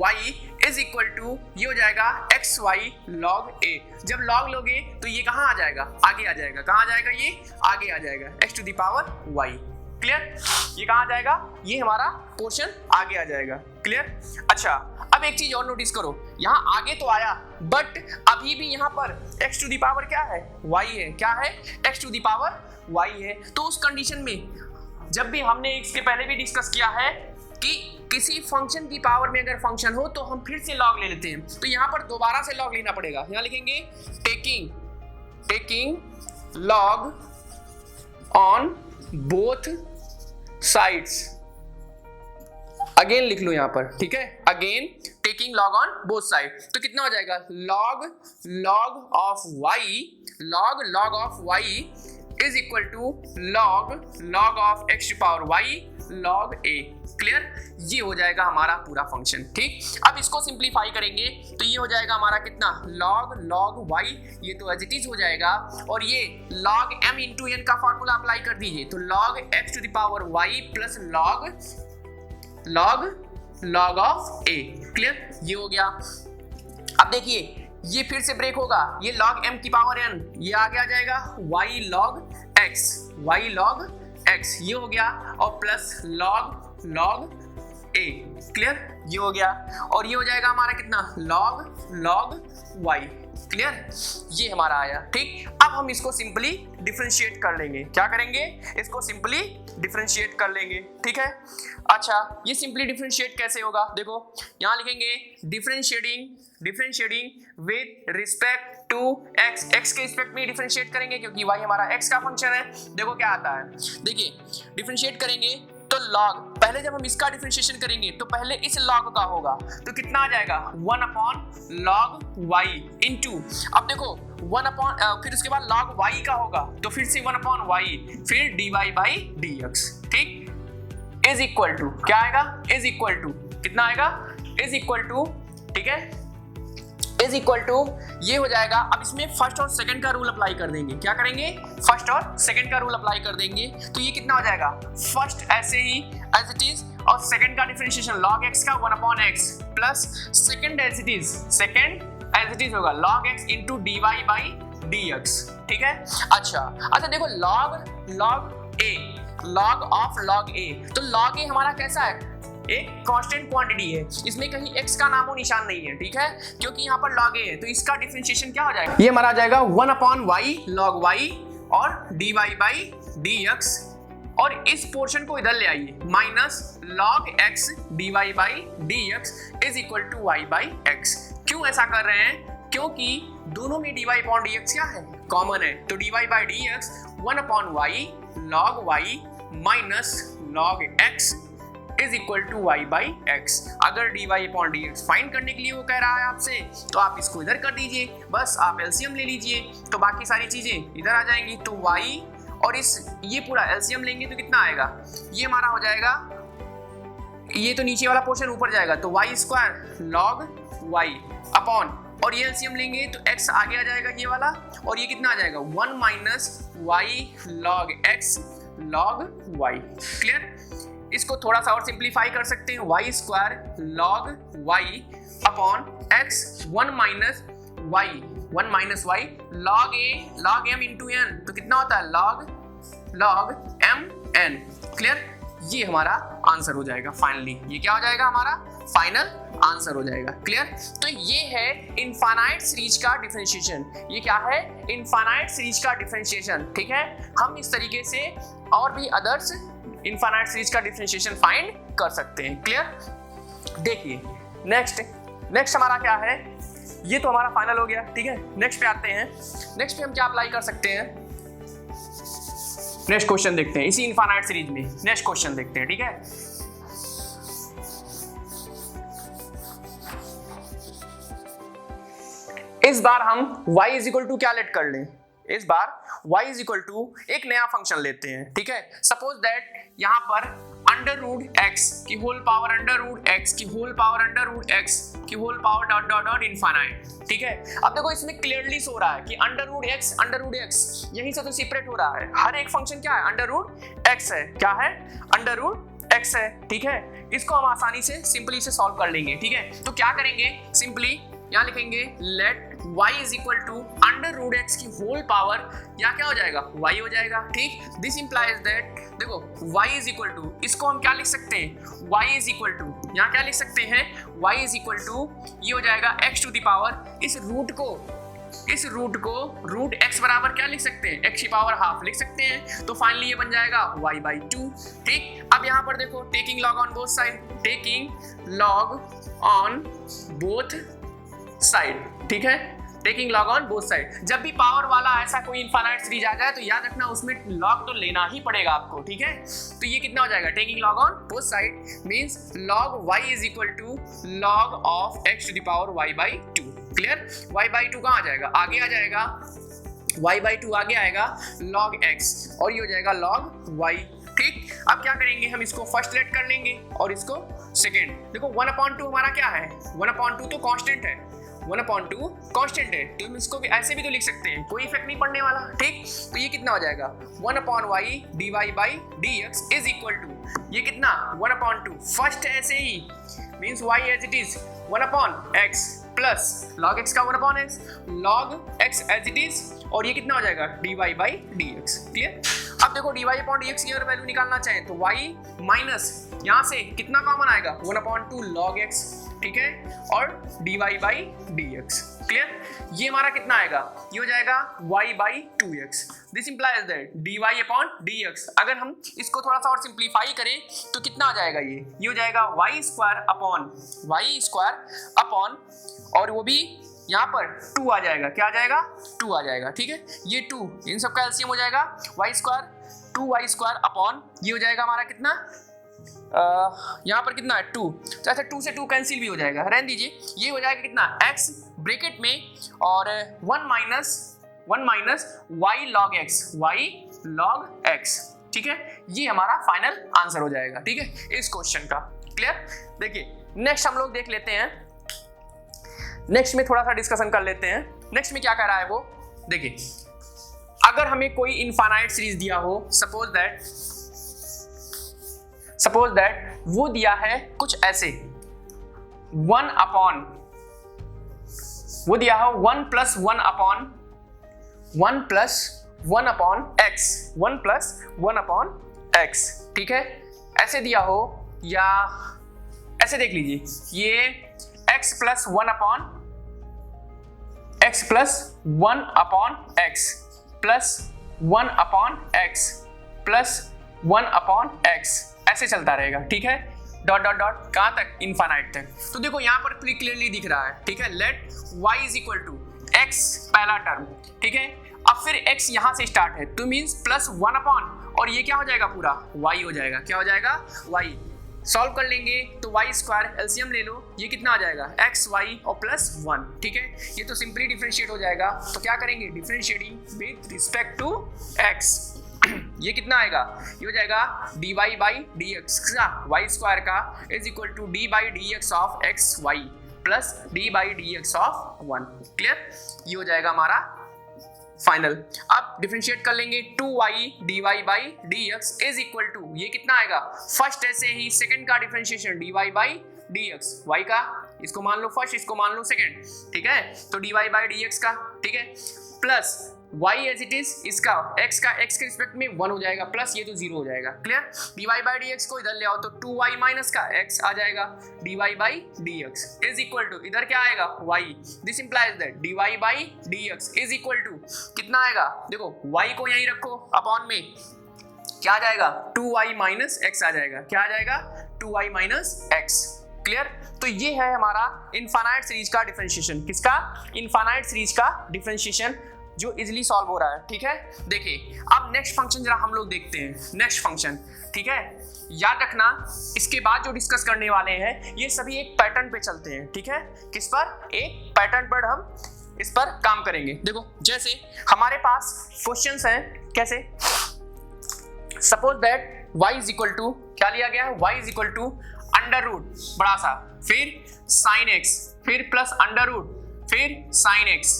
y is equal to ये हो जाएगा एक्स वाई लॉग a। जब लॉग लोगे तो ये कहां आ जाएगा? आगे आ जाएगा। कहां आ जाएगा? ये आगे आ जाएगा, x to the power y। Clear? ये कहां आ जाएगा? ये हमारा पोर्शन आगे आ जाएगा। क्लियर? अच्छा, अब एक चीज और नोटिस करो, यहाँ आगे तो आया बट अभी भी यहाँ पर x टू द पावर क्या है? y है। क्या है? x to the power y है। तो उस कंडीशन में जब भी हमने इसके पहले भी डिस्कस किया है कि किसी फंक्शन की पावर में अगर फंक्शन हो तो हम फिर से लॉग ले लेते हैं। तो यहाँ पर दोबारा से लॉग लेना पड़ेगा। यहाँ लिखेंगे taking log on both sides. Again लिख लो यहाँ पर, ठीक है, again taking log on both side. तो कितना हो जाएगा? Log of y is equal to log of x to power y log a। Clear? ये हो जाएगा हमारा पूरा फंक्शन, ठीक। अब इसको सिंप्लीफाई करेंगे तो ये हो जाएगा हमारा कितना, log y, ये तो एज इट इज हो जाएगा। और ये log m इंटू n का फॉर्मूला अप्लाई कर दीजिए, तो log x to the power y plus log of a। Clear? ये हो गया। अब देखिए ये फिर से ब्रेक होगा, ये log m की पावर n, ये आगे आ जाएगा y log x, ये हो गया, और प्लस log a। क्लियर? ये हो गया। और ये हो जाएगा हमारा कितना, log y। क्लियर? ये हमारा आया, ठीक। अब हम इसको सिंपली डिफरेंशिएट कर लेंगे। क्या करेंगे? इसको सिंपली डिफरेंशिएट कर लेंगे, ठीक है। अच्छा, ये सिंपली डिफरेंशिएट कैसे होगा? देखो यहाँ लिखेंगे differentiating with respect to x के रिस्पेक्ट में डिफरेंशिएट करेंगे क्योंकि y हमारा x का फंक्शन है। देखो क्या आता है, देखिए डिफरेंशिएट करेंगे तो log, पहले जब हम इसका डिफरेंशिएशन करेंगे तो पहले इस log का होगा, तो कितना आ जाएगा 1 अपॉन log y इनटू, अब देखो 1 अपॉन, फिर उसके बाद log y का होगा तो फिर से 1 अपॉन y, फिर dy बाई dx, ठीक, इज इक्वल टू क्या आएगा, इज इक्वल टू कितना आएगा, इज इक्वल टू, ठीक है, इज इक्वल टू ये हो जाएगा। अब इसमें फर्स्ट और सेकंड का रूल अप्लाई कर देंगे। क्या करेंगे? फर्स्ट और सेकंड का रूल अप्लाई कर देंगे। तो ये कितना हो जाएगा, फर्स्ट ऐसे ही एज इट इज, और सेकंड का डिफरेंशिएशन log x का 1 upon x plus second as it is होगा log x into dy by dx, ठीक है। अच्छा देखो log ऑफ log a, तो log a हमारा कैसा है, एक कांस्टेंट क्वांटिटी है, इसमें कहीं x का नामो निशान नहीं है, ठीक है, क्योंकि यहाँ पर log a है, तो इसका डिफरेंशिएशन क्या हो जाएगा, ये हमारा आ जाएगा 1/y log y और dy बाई dx, और इस पोर्शन को इधर ले आइए, minus log x dy by dx is equal to y by x। क्यों ऐसा कर रहे हैं, क्योंकि दोनों में dy अपॉन dx क्या है, कॉमन है, तो dy by dx 1/y log y minus log x is equal to y by x। अगर dy अपॉन dx फाइंड करने के लिए वो कह रहा है आपसे, तो आप इसको इधर कर दीजिए, बस आप एलसीएम ले लीजिए, तो बाकी सारी चीजें इधर आ जाएंगी, तो y और इस ये पूरा एलसीएम लेंगे तो कितना आएगा, ये हमारा हो जाएगा, ये तो नीचे वाला पोर्शन ऊपर जाएगा, तो y square log y upon, और ये एलसीएम लेंगे तो x आगे आ जाएगा ये वाला, और ये कितना आ जाएगा 1 minus y log x log y। Clear, इसको थोड़ा सा और सिंप्लीफाई कर सकते हैं, y square log y upon x 1 minus y log m into n, तो कितना होता है log m n। क्लियर, ये हमारा आंसर हो जाएगा फाइनली, ये क्या हो जाएगा हमारा फाइनल आंसर हो जाएगा। क्लियर, तो ये है इनफाइनाइट सीरीज का डिफरेंशिएशन, ये क्या है इनफाइनाइट सीरीज का डिफरेंशिएशन, ठीक है। हम इस तरीके से और भी अदर्स इनफाइनाइट सीरीज का डिफरेंशिएशन फाइंड कर सकते हैं। क्लियर, देखिए नेक्स्ट हमारा क्या है, ये तो हमारा फाइनल हो गया, ठीक है। नेक्स्ट पे आते हैं, नेक्स्ट पे हम क्या अप्लाई कर सकते हैं, नेक्स्ट क्वेश्चन देखते हैं, इसी इनफाइनाइट सीरीज में नेक्स्ट क्वेश्चन देखते हैं, ठीक है। इस बार हम y इज इक्वल टू क्या लेट कर लें, इस बार y इज इक्वल टू एक नया फंक्शन लेते हैं, ठीक है। सपोज दैट यहाँ पर अंडर रूट x की whole power under root x की whole power under root x की whole power dot dot dot infinite, ठीक है। अब देखो इसमें क्लियरली सो रहा है कि अंडर रूट x यहीं से तो सेपरेट हो रहा है, हर एक फंक्शन क्या है अंडर रूट x है, क्या है अंडर रूट x है, ठीक है। इसको हम आसानी से सिंपली से सॉल्व कर लेंगे, ठीक है। तो क्या करेंगे, सिंपली यहाँ लिखेंगे let y is equal to under root x की होल पावर, यहाँ क्या हो जाएगा y हो जाएगा, ठीक। दिस इंप्लाइज दैट, देखो y इज इक्वल टू, इसको हम क्या लिख सकते हैं, y इज इक्वल टू, यहाँ क्या लिख सकते हैं y इज इक्वल टू, ये हो जाएगा x टू द पावर, इस रूट को रूट x बराबर क्या लिख सकते हैं, x की पावर हाफ लिख सकते हैं, तो फाइनली ये बन जाएगा y बाई 2, ठीक। अब यहाँ पर देखो taking log on both side, taking log on both side, ठीक है, taking log on both side. जब भी पावर वाला ऐसा कोई इनफाइनाइट सीरीज आ जाए तो याद रखना उसमें लॉग तो लेना ही पड़ेगा आपको, ठीक है। तो ये कितना हो जाएगा, taking log on both side means log y is equal to log of x to the power y by 2। Clear, y by 2 कहाँ आ जाएगा, आगे आ जाएगा, y बाई 2 आगे आएगा log x, और ये हो जाएगा log y, ठीक। अब क्या करेंगे, हम इसको फर्स्ट लेट कर लेंगे और इसको सेकेंड। देखो 1/2 हमारा क्या है, 1/2 तो कांस्टेंट है, 1/2 कांस्टेंट है, तो हम इसको भी ऐसे भी तो लिख सकते हैं, कोई इफेक्ट नहीं पड़ने वाला, ठीक। तो ये कितना हो जाएगा 1/y dy by dx is equal to, ये कितना 1/2 फर्स्ट ऐसे ही means y as it is 1/x plus log x का 1/x log x as it is, और ये कितना हो जाएगा dy बाई dx। क्लियर, अब देखो dy अपॉन dx की अगर वैल्यू निकालना चाहें तो y माइनस यहाँ से कितना कॉमन आएगा 1/2 log x, ठीक है, और dy बाई dx। क्लियर, ये हमारा कितना आएगा, ये हो जाएगा y by 2x। This implies that dy upon dx, अगर हम इसको थोड़ा सा और सिंप्लीफाई करें तो कितना आ जाएगा, ये हो जाएगा y स्क्वायर अपॉन, और वो भी यहाँ पर 2 आ जाएगा, क्या आ जाएगा 2 आ जाएगा, ठीक है। ये 2 इन सब का एलसीएम हो जाएगा y स्क्वायर अपॉन, ये हो जाएगा हमारा कितना, यहाँ पर कितना है 2, तो ऐसे 2 से 2 कैंसिल भी हो जाएगा, रहने दीजिए, ये हो जाएगा कितना x ब्रैकेट में और 1 माइनस y log x, ठीक है। ये हमारा फाइनल आंसर हो जाएगा, ठीक है, इस क्वेश्चन का। क्लियर, देखिए नेक्स्ट हम लोग देख लेते हैं, नेक्स्ट में थोड़ा सा डिस्कशन कर लेते हैं। नेक्स्ट में क्या कह रहा है वो देखिए, अगर हमें कोई इनफाइनाइट सीरीज दिया हो, सपोज दैट वो दिया है कुछ ऐसे 1 दिया हो 1 प्लस 1 अपॉन x, ठीक है, ऐसे दिया हो, या ऐसे देख लीजिए, ये x plus 1 upon x plus 1 upon x plus 1 upon x plus 1 upon x ऐसे चलता रहेगा, ठीक है, डॉट डॉट डॉट कहां तक, इनफाइनाइट तक। तो देखो यहां पर क्लियरली दिख रहा है, ठीक है, let y is equal to x पहला टर्म, ठीक है, अब फिर x यहां से स्टार्ट है तो मींस प्लस 1 अपॉन, और ये क्या हो जाएगा, पूरा y हो जाएगा, क्या हो जाएगा, y। सॉल्व कर लेंगे तो y स्क्वायर एलसीएम ले लो, ये कितना आ जाएगा, x y और प्लस 1, ठीक है, ये तो सिंपली डिफरेंशिएट हो जाएगा। तो क्या करेंगे, differentiating with respect to x, ये कितना आएगा, ये हो जाएगा dy बाई डी एक्स का वाई स्क्वायर का is equal to d by d x of x y plus d by d x of 1। Clear, ये हो जाएगा हमारा फाइनल। अब डिफरेंशिएट कर लेंगे 2y dy by d x is equal to, ये कितना आएगा, फर्स्ट ऐसे ही सेकंड का differentiation dy by d x, y का इसको मान लो फर्स्ट, इसको मान लो सेकंड, ठीक है, तो dy बाई डी एक्स का, ठीक है, plus y as it is, इसका x का x के रिस्पेक्ट में 1 हो जाएगा, प्लस ये तो 0 हो जाएगा। Clear, dy by d x को इधर ले आओ तो 2y माइनस का x आ जाएगा, dy by d x is equal to, इधर क्या आएगा y, this implies that dy by d x is equal to कितना आएगा, देखो y को यहीं रखो अपॉन में, क्या आ जाएगा, 2y माइनस x आ जाएगा, क्या आ जाएगा, 2y माइनस x। क्लियर, तो ये है हमारा इनफाइनाइट सीरीज का डिफरेंशिएशन, किसका, इनफाइनाइट सीरीज का डिफरेंशिएशन जो इजीली सॉल्व हो रहा है, ठीक है। देखिए अब नेक्स्ट फंक्शन जरा हम लोग देखते हैं, नेक्स्ट फंक्शन, ठीक है, याद रखना इसके बाद जो डिस्कस करने वाले हैं ये सभी एक पैटर्न पे चलते हैं, ठीक है, किस पर, एक पैटर्न पर हम इस पर काम करेंगे। देखो जैसे हमारे पास क्वेश्चंस हैं, कैसे, suppose that y is equal to, क्या लिया गया है, y is equal to under root बड़ा सा, फिर साइन x, फिर प्लस अंडर रूट, फिर साइन x,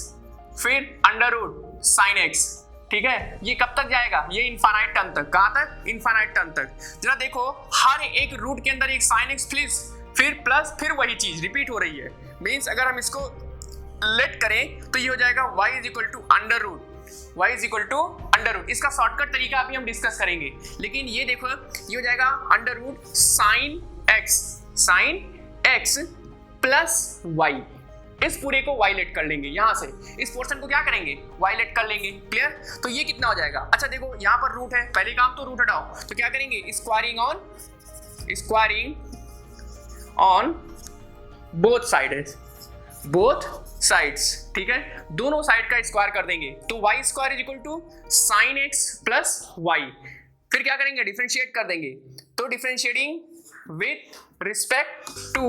फिर अंडर रूट साइन x, ठीक है, ये कब तक जाएगा, ये इनफाइनाइट टर्म तक, कहां तक, इनफाइनाइट टर्म तक। जरा देखो हर एक रूट के अंदर एक साइन x फिर प्लस, फिर वही चीज रिपीट हो रही है, मींस अगर हम इसको लेट करें तो ये हो जाएगा y is equal to under root, y is equal to under root, इसका शॉर्टकट तरीका अभी हम डिस्कस करेंगे, लेकिन ये देखो ये हो जाएगा under root sine x plus y, इस पूरे को वायलेट कर लेंगे, यहां से इस पोर्शन को क्या करेंगे, वायलेट कर लेंगे। क्लियर, तो ये कितना हो जाएगा, अच्छा देखो यहां पर रूट है, पहले काम तो रूट हटाओ, तो क्या करेंगे, स्क्वायरिंग ऑन बोथ साइड्स, ठीक है, दोनों साइड का स्क्वायर कर देंगे, तो y square is equal to sine x plus y, फिर क्या करेंगे, डिफरेंशिएट कर देंगे, तो differentiating with respect to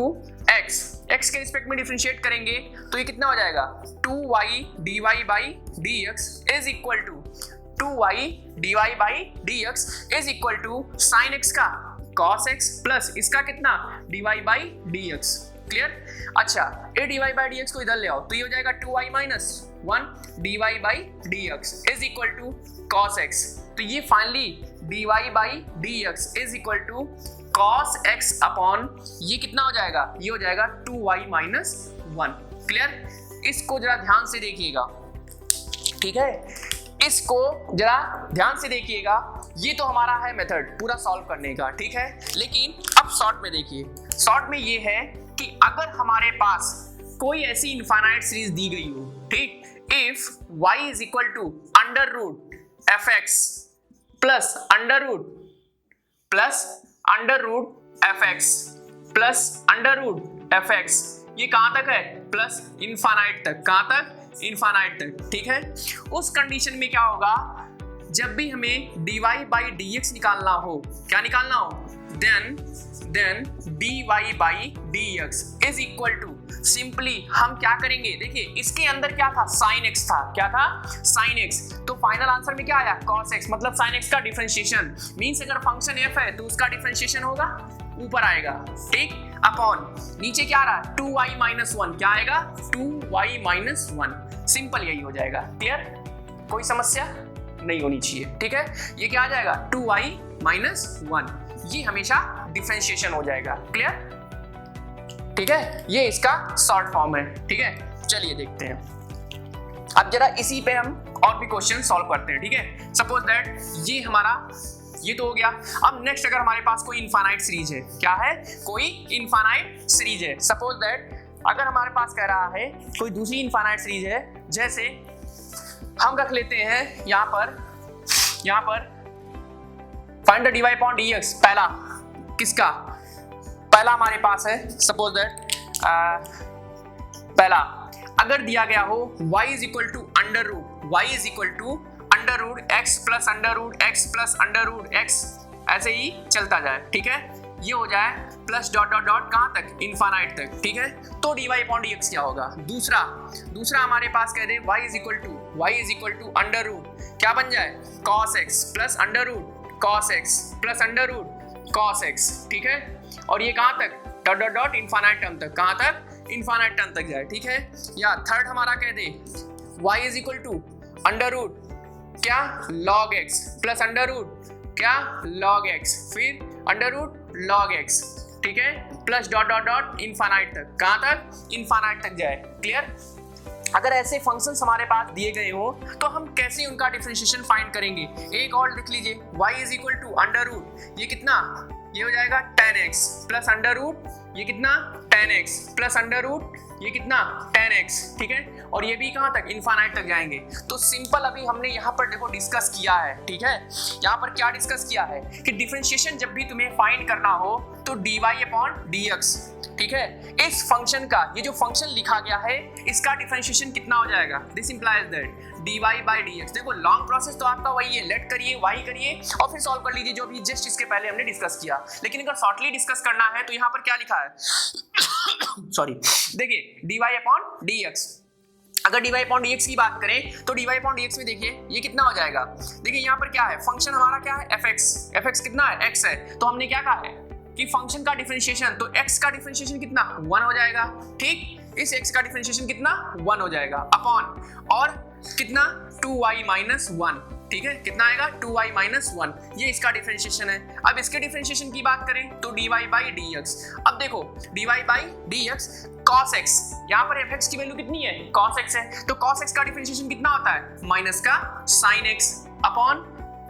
x के रिस्पेक्ट में डिफरेंशिएट करेंगे तो ये कितना हो जाएगा, 2y dy by dx is equal to 2y dy by dx is equal to sine x का cos x प्लस इसका कितना, dy बाई dx। क्लियर, अच्छा ए dy बाई dx को इधर ले आओ तो ये हो जाएगा 2y minus 1 dy by dx is equal to cos x, तो ये finally dy by dx is equal to cos x upon, ये कितना हो जाएगा, ये हो जाएगा 2y माइनस 1। क्लियर, इसको जरा ध्यान से देखिएगा, ठीक है, इसको जरा ध्यान से देखिएगा, ये तो हमारा है मेथड पूरा सॉल्व करने का, ठीक है, लेकिन अब शॉर्ट में देखिए, शॉर्ट में ये है कि अगर हमारे पास कोई ऐसी इनफाइनाइट सीरीज दी गई हो, ठीक, if y is equal to under root fx plus under root fx plus under root fx, ये कहां तक है, प्लस इनफाइनाइट तक, कहां तक, इनफाइनाइट तक, ठीक है। उस कंडीशन में क्या होगा, जब भी हमें dy बाई dx निकालना हो, क्या निकालना हो, then dy by dx is equal to, simply हम क्या करेंगे, देखिए इसके अंदर क्या था, sin x था, क्या था, sin x, तो फाइनल आंसर में क्या आया, cos x, मतलब sin x का डिफरेंशिएशन, मींस अगर फंक्शन f है तो उसका डिफरेंशिएशन होगा, ऊपर आएगा, ठीक, अपॉन नीचे क्या आ रहा है, 2y माइनस 1, क्या आएगा, 2y माइनस 1, सिंपल यही हो जाएगा। क्लियर, कोई समस्या नहीं होनी चाहिए, ठीक है, ये क्या आ जाएगा, 2y माइनस 1, ये हमेशा डिफरेंशिएशन हो जाएगा। क्लियर, ठीक है, ये इसका शॉर्ट फॉर्म है, ठीक है, चलिए देखते हैं। अब जरा इसी पे हम और भी क्वेश्चन सॉल्व करते हैं, ठीक है। सपोज दैट ये हमारा ये तो हो गया। अब नेक्स्ट अगर हमारे पास कोई इनफाइनाइट सीरीज है, क्या है, कोई इनफाइनाइट सीरीज है, सपोज दैट अगर हमारे पास कह रहा है कोई दूसरी इनफाइनाइट सीरीज है, जैसे हम रख लेते हैं यहाँ पर find the dy upon dx, पहला किसका, पहला हमारे पास है सपोज दैट पहला अगर दिया गया हो y is equal to under root x plus under root x ऐसे ही चलता जाए, ठीक है, ये हो जाए प्लस डॉट डॉट डॉट कहाँ तक, इनफाइनाइट तक, ठीक है। तो dy अपॉन dx क्या होगा, दूसरा हमारे पास कह दे y is equal to under root क्या बन जाए, cos x plus under root cos x plus under root cos x, ठीक है, और ये कहाँ तक, dot dot dot infinite term तक, कहाँ तक, इनफाइनाइट टर्म तक जाए, ठीक है। या थर्ड हमारा कह दे y is equal to under root क्या, log x plus under root क्या, log x, फिर अंडर रूट log x, ठीक है, plus dot dot dot infinite तक, कहाँ तक, इनफाइनाइट तक जाए, क्लियर। अगर ऐसे फंक्शंस हमारे पास दिए गए हो तो हम कैसे उनका डिफरेंशिएशन फाइंड करेंगे, एक और लिख लीजिए, y is equal to under root, ये कितना, ये हो जाएगा 10x प्लस अंडर रूट, ये कितना 10x प्लस अंडर रूट, ये कितना 10x, ठीक है, और ये भी कहाँ तक, इनफाइनाइट तक जाएंगे। तो सिंपल अभी हमने यहाँ पर देखो डिस्कस किया है, ठीक है, यहाँ पर क्या डिस्कस किया है कि डिफरेंशिएशन जब भी तुम्हें फाइंड करना हो तो dy अपॉन dx, ठीक है, इस फंक्शन का, ये जो फंक्शन लिखा गया है इसका डिफरेंशिएशन कितना हो जाएगा, this implies that dy by dx। देखो लॉन्ग प्रोसेस तो आपका वही है, लेट करिए, y करिए और फिर सॉल्व कर लीजिए जो भी जस्ट इसके पहले हमने डिस्कस किया। लेकिन अगर शॉर्टली डिस्कस करना है तो यहाँ पर क्या लिखा है सॉरी, देखिए dy अपॉन dx, अगर dy अपॉन dx की बात करें तो dy अपॉन dx में देखिए ये कितना हो जाएगा, देखिए यहाँ पर क्या है, फंक्शन हमारा क्या है, fx कितना है, x है, तो हमने क्या कहा है कि फंक्शन का डिफरेंशिएशन, तो x का डिफरेंशिएशन कितना 1 हो जाएगा, ठीक, इस x का डिफरेंशिएशन कितना 1 हो जाएगा अपॉन और कितना 2y माइनस 1, ठीक है, कितना आएगा 2y माइनस 1, ये इसका डिफरेंशिएशन है। अब इसके डिफरेंशिएशन की बात करें तो dy बाई dx, अब देखो dy by dx cos x, यहाँ पर fx की वैल्यू कितनी है, cos x है, तो cos x का डिफरेंशिएशन कितना होता है, माइनस का sin x upon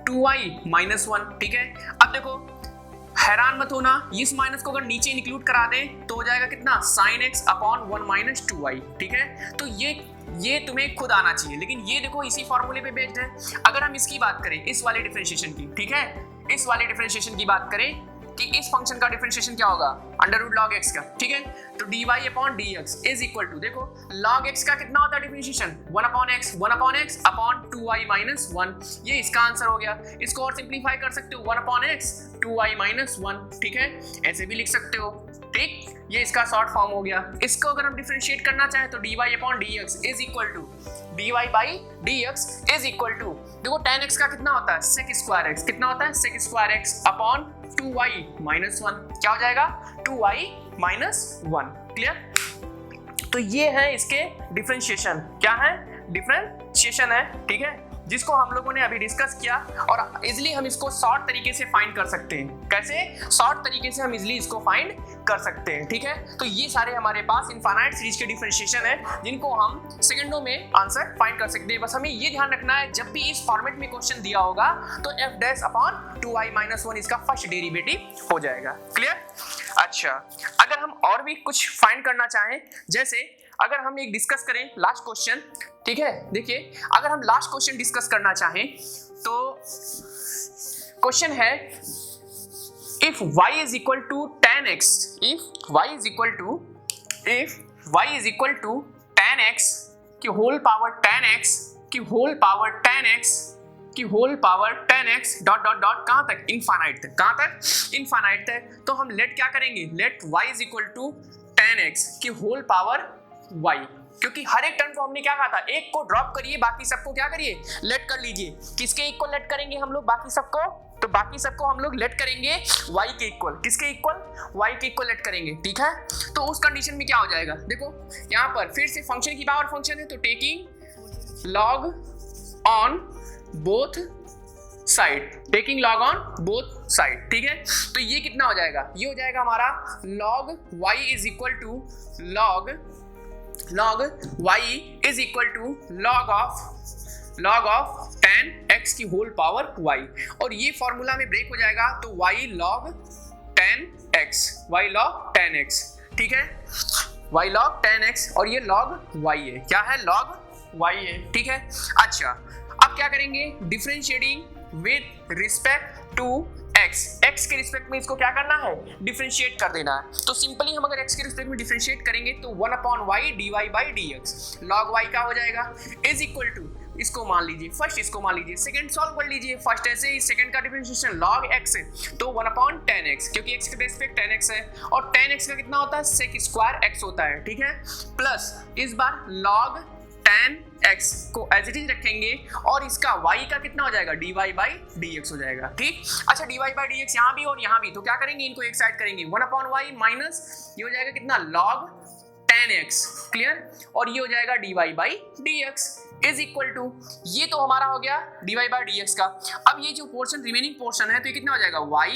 2y minus 1, ठीक है। अब देखो हैरान मत होना, इस माइनस को अगर नीचे इंक्लूड करा दें तो हो जाएगा कितना, sin x upon 1 minus 2y, ठीक है। तो ये तुम्हें खुद आना चाहिए, लेकिन ये देखो इसी फॉर्मूले पे बेस्ड है। अगर हम इसकी बात करें, इस वाले डिफरेंशिएशन की, ठीक है, इस वाले डिफरेंशिएशन की बात करें कि इस फंक्शन का डिफरेंशिएशन क्या होगा, अंडर रूट log x का, ठीक है, तो dy upon dx is equal to, देखो log x का कितना होता है differentiation, 1 upon x upon 2y minus 1, ये इसका आंसर हो गया। इसको और सिंप्लीफाई कर सकते हो, 1 अपॉन x 2y माइनस 1, ठीक है, ऐसे भी लिख सकते हो, ठीक, ये इसका शॉर्ट फॉर्म हो गया। इसको अगर हम डिफरेंशिएट करना चाहें तो dy upon dx is equal to dy by dx is equal to, देखो 10x का कितना होता है, sec स्क्वायर x, कितना होता है, sec square x upon 2y minus 1, क्या हो जाएगा 2y माइनस 1, क्लियर। तो ये है इसके डिफरेंशिएशन, क्या है, डिफरेंशिएशन है, ठीक है, जिसको हम लोगों ने अभी डिस्कस किया और इजिली हम इसको शॉर्ट तरीके से फाइंड कर सकते हैं। कैसे, शॉर्ट तरीके से हम इजिली इसको फाइंड कर सकते हैं, ठीक है। तो ये सारे हमारे पास इनफाइनाइट सीरीज के डिफरेंशिएशन है जिनको हम सेकंडों में आंसर फाइंड कर सकते हैं। बस हमें ये ध्यान रखना है जब भी इस फॉर्मेट में क्वेश्चन दिया होगा तो f dash upon 2y minus 1 इसका फर्स्ट डेरिवेटिव हो जाएगा, क्लियर। अच्छा, अगर हम और भी कुछ फाइंड करना चाहें, जैसे अगर हम एक डिस्कस करें लास्ट क्वेश्चन, ठीक है, देखिए अगर हम लास्ट क्वेश्चन डिस्कस करना चाहें तो क्वेश्चन है if y is equal to tan x, if y is equal to tan x की होल पावर tan x की होल पावर tan x की whole power tan x dot dot dot कहाँ तक, infinite तक, कहाँ तक, infinite तक। तो हम लेट क्या करेंगे, let y is equal to tan x की होल पावर y, क्योंकि हर एक टर्म को हमने क्या कहा था, एक को ड्रॉप करिए बाकी सबको क्या करिए, लेट कर लीजिए। किसके इक्वल लेट करेंगे हम लोग, बाकी सबको, तो बाकी सबको हम लोग लेट करेंगे y के इक्वल, किसके इक्वल, y के इक्वल लेट करेंगे, ठीक है। तो उस कंडीशन में क्या हो जाएगा, देखो यहाँ पर फिर से फंक्शन की पावर फंक्शन है तो taking log on both side, taking log on both side, ठीक है। तो ये कितना हो जाएगा, ये हो जाएगा हमारा log y is equal to log y is equal to log of log of tan x की होल पावर y, और ये फॉर्मूला में ब्रेक हो जाएगा तो y log tan x, y log tan x, ठीक है, y log tan x, और ये log y है, क्या है, log y है, ठीक है। अच्छा अब क्या करेंगे, differentiating with respect to x के रिस्पेक्ट में इसको क्या करना है, डिफरेंशिएट कर देना है। तो सिंपली हम अगर x के रिस्पेक्ट में डिफरेंशिएट करेंगे तो 1/y dy by dx log y का हो जाएगा इज इक्वल टू, इसको मान लीजिए फर्स्ट, इसको मान लीजिए सेकंड, सॉल्व कर लीजिए फर्स्ट ऐसे ही, सेकंड का डिफरेंशिएशन log x है तो 1/tan x, क्योंकि x के रिस्पेक्ट tan x है, और tan x का कितना होता है, sec स्क्वायर x होता है, ठीक है, प्लस इस बार log tan x को एज इट इज रखेंगे और इसका y का कितना हो जाएगा, dy by dx हो जाएगा, ठीक। अच्छा dy by dx यहाँ भी और यहाँ भी, तो क्या करेंगे, इनको एक साइड करेंगे, 1/y माइनस ये हो जाएगा कितना, log tan x, क्लियर, और ये हो जाएगा dy by dx is equal to, ये तो हमारा हो गया dy by dx का। अब ये जो पोर्शन रिमेनिंग पोर्शन है तो ये कितना हो जाएगा, y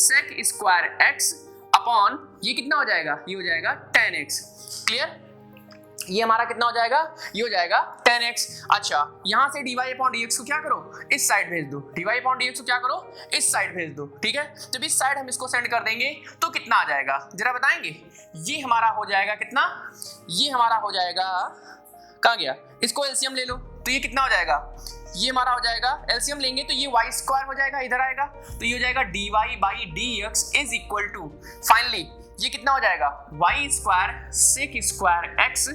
sec square x upon ये कितना हो जाएगा, ये हो जाएगा tan x, क्लियर, ये हमारा कितना हो जाएगा, ये हो जाएगा tan x। अच्छा यहाँ से dy अपॉन dx को क्या करो, इस साइड भेज दो, dy अपॉन dx को क्या करो, इस साइड भेज दो, ठीक है। जब इस साइड हम इसको सेंड कर देंगे तो कितना आ जाएगा, जरा बताएंगे, ये हमारा हो जाएगा कितना, ये हमारा हो जाएगा, कहाँ गया, इसको एलसीएम ले लो तो ये कितना हो जाएगा, ये हमारा हो जाएगा, एलसीएम लेंगे तो ये y स्क्वायर हो जाएगा, इधर आएगा तो ये हो जाएगा dy by dx is equal to, finally ये कितना हो जाएगा, y square sec square x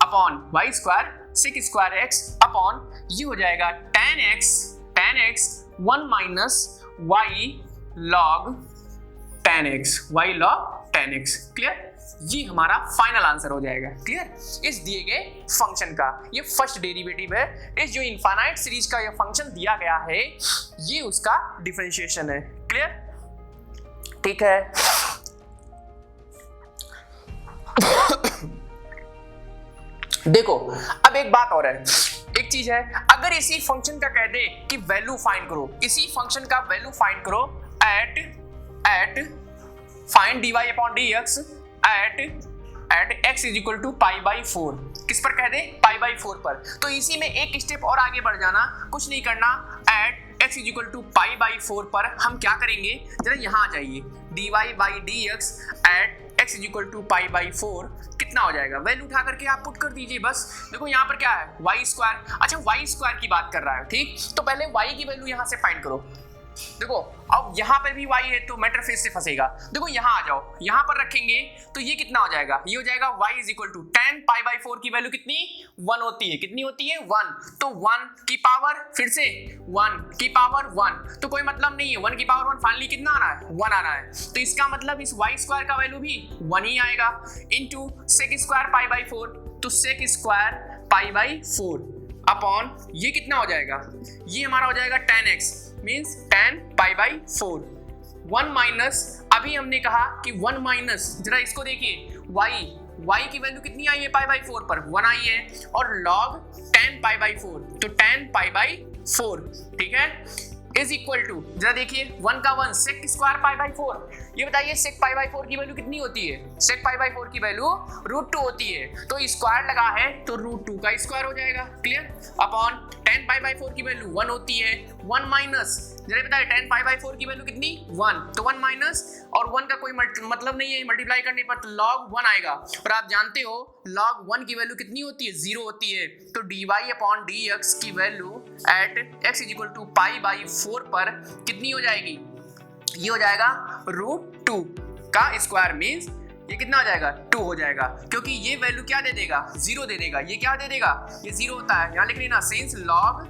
upon y square sec square x upon ये हो जाएगा tan x 1 minus y log tan x, clear, ये हमारा फाइनल आंसर हो जाएगा, क्लियर, इस दिए गए फंक्शन का ये फर्स्ट डेरिवेटिव है, इस जो इनफाइनाइट सीरीज का ये फंक्शन दिया गया है ये उसका डिफरेंशिएशन है, क्लियर, ठीक है। देखो अब एक बात और है, एक चीज है, अगर इसी फंक्शन का कह दे कि वैल्यू फाइंड करो, इसी फंक्शन का वैल्यू फाइंड करो at find dy upon dx at x is equal to pi by 4, किस पर कह दे, पाई बाई 4 पर, तो इसी में एक स्टेप और आगे बढ़ जाना, कुछ नहीं करना, at x is equal to pi by 4 पर हम क्या करेंगे, जरा यहाँ आ जाइए, dy by dx at x is equal to pi by 4 कितना हो जाएगा, वैल्यू उठा करके आप पुट कर दीजिए बस। देखो यहाँ पर क्या है, y स्क्वायर, अच्छा y स्क्वायर की बात कर रहा है, ठीक, तो पहले y की वैल्यू यहाँ से फाइंड करो। देखो अब यहाँ पर भी y है तो मैटर फिर से फंसेगा, देखो यहाँ आ जाओ, यहाँ पर रखेंगे तो ये कितना हो जाएगा, ये हो जाएगा y is equal to tan pi by 4 की वैल्यू कितनी, 1 होती है, कितनी होती है, 1, तो 1 की पावर फिर से 1 की पावर 1, तो कोई मतलब नहीं है, 1 की पावर 1 फाइनली कितना आना है, 1 आना है, तो इसका मतलब इस y स्क्वायर का वैल्यू भी 1 ही आएगा, into sec square pi by 4, तो sec square pi by 4 upon ये कितना हो जाएगा, ये हमारा हो जाएगा tan x means tan pi by 4, 1 minus, अभी हमने कहा कि 1 माइनस, जरा इसको देखिए, y की वैल्यू कितनी आई है पाई बाई 4 पर, 1 आई है, और log tan पाई बाई 4, तो tan पाई बाई 4, ठीक है, इज इक्वल टू, जरा देखिए 1 का 1 sec स्क्वायर पाई बाई 4, ये बताइए sec पाई बाई 4 की वैल्यू कितनी होती है, sec पाई बाई 4 की वैल्यू √2 होती है, तो स्क्वायर लगा है तो √2 का स्क्वायर हो जाएगा, clear, upon tan pi by 4 की वैल्यू 1 होती है, 1 माइनस, जरा बताइए tan पाई बाई 4 की वैल्यू कितनी, 1, तो 1 माइनस, और 1 का कोई मतलब नहीं है, मल्टीप्लाई करने पर तो log 1 आएगा, और आप जानते हो log 1 की वैल्यू कितनी होती है, 0 होती है, तो dy अपॉन dx की value at x is equal to pi by 4 पर कितनी हो जाएगी, ये हो जाएगा √2 का स्क्वायर, मीन्स ये कितना हो जाएगा, 2 हो जाएगा, क्योंकि ये वैल्यू क्या दे देगा, 0 दे देगा, ये क्या दे देगा, ये 0 होता है, यहाँ लिख लेना since log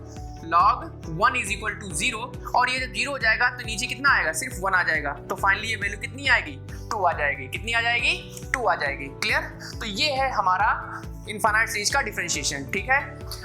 1 is equal to 0, और ये जब 0 हो जाएगा तो नीचे कितना आएगा, सिर्फ 1 आ जाएगा, तो फाइनली ये वैल्यू कितनी आएगी, 2 आ जाएगी, कितनी आ जाएगी, 2 आ जाएगी, क्लियर, तो ये है हमारा इनफाइनाइट सीरीज का डिफरेंशिएशन, ठीक है।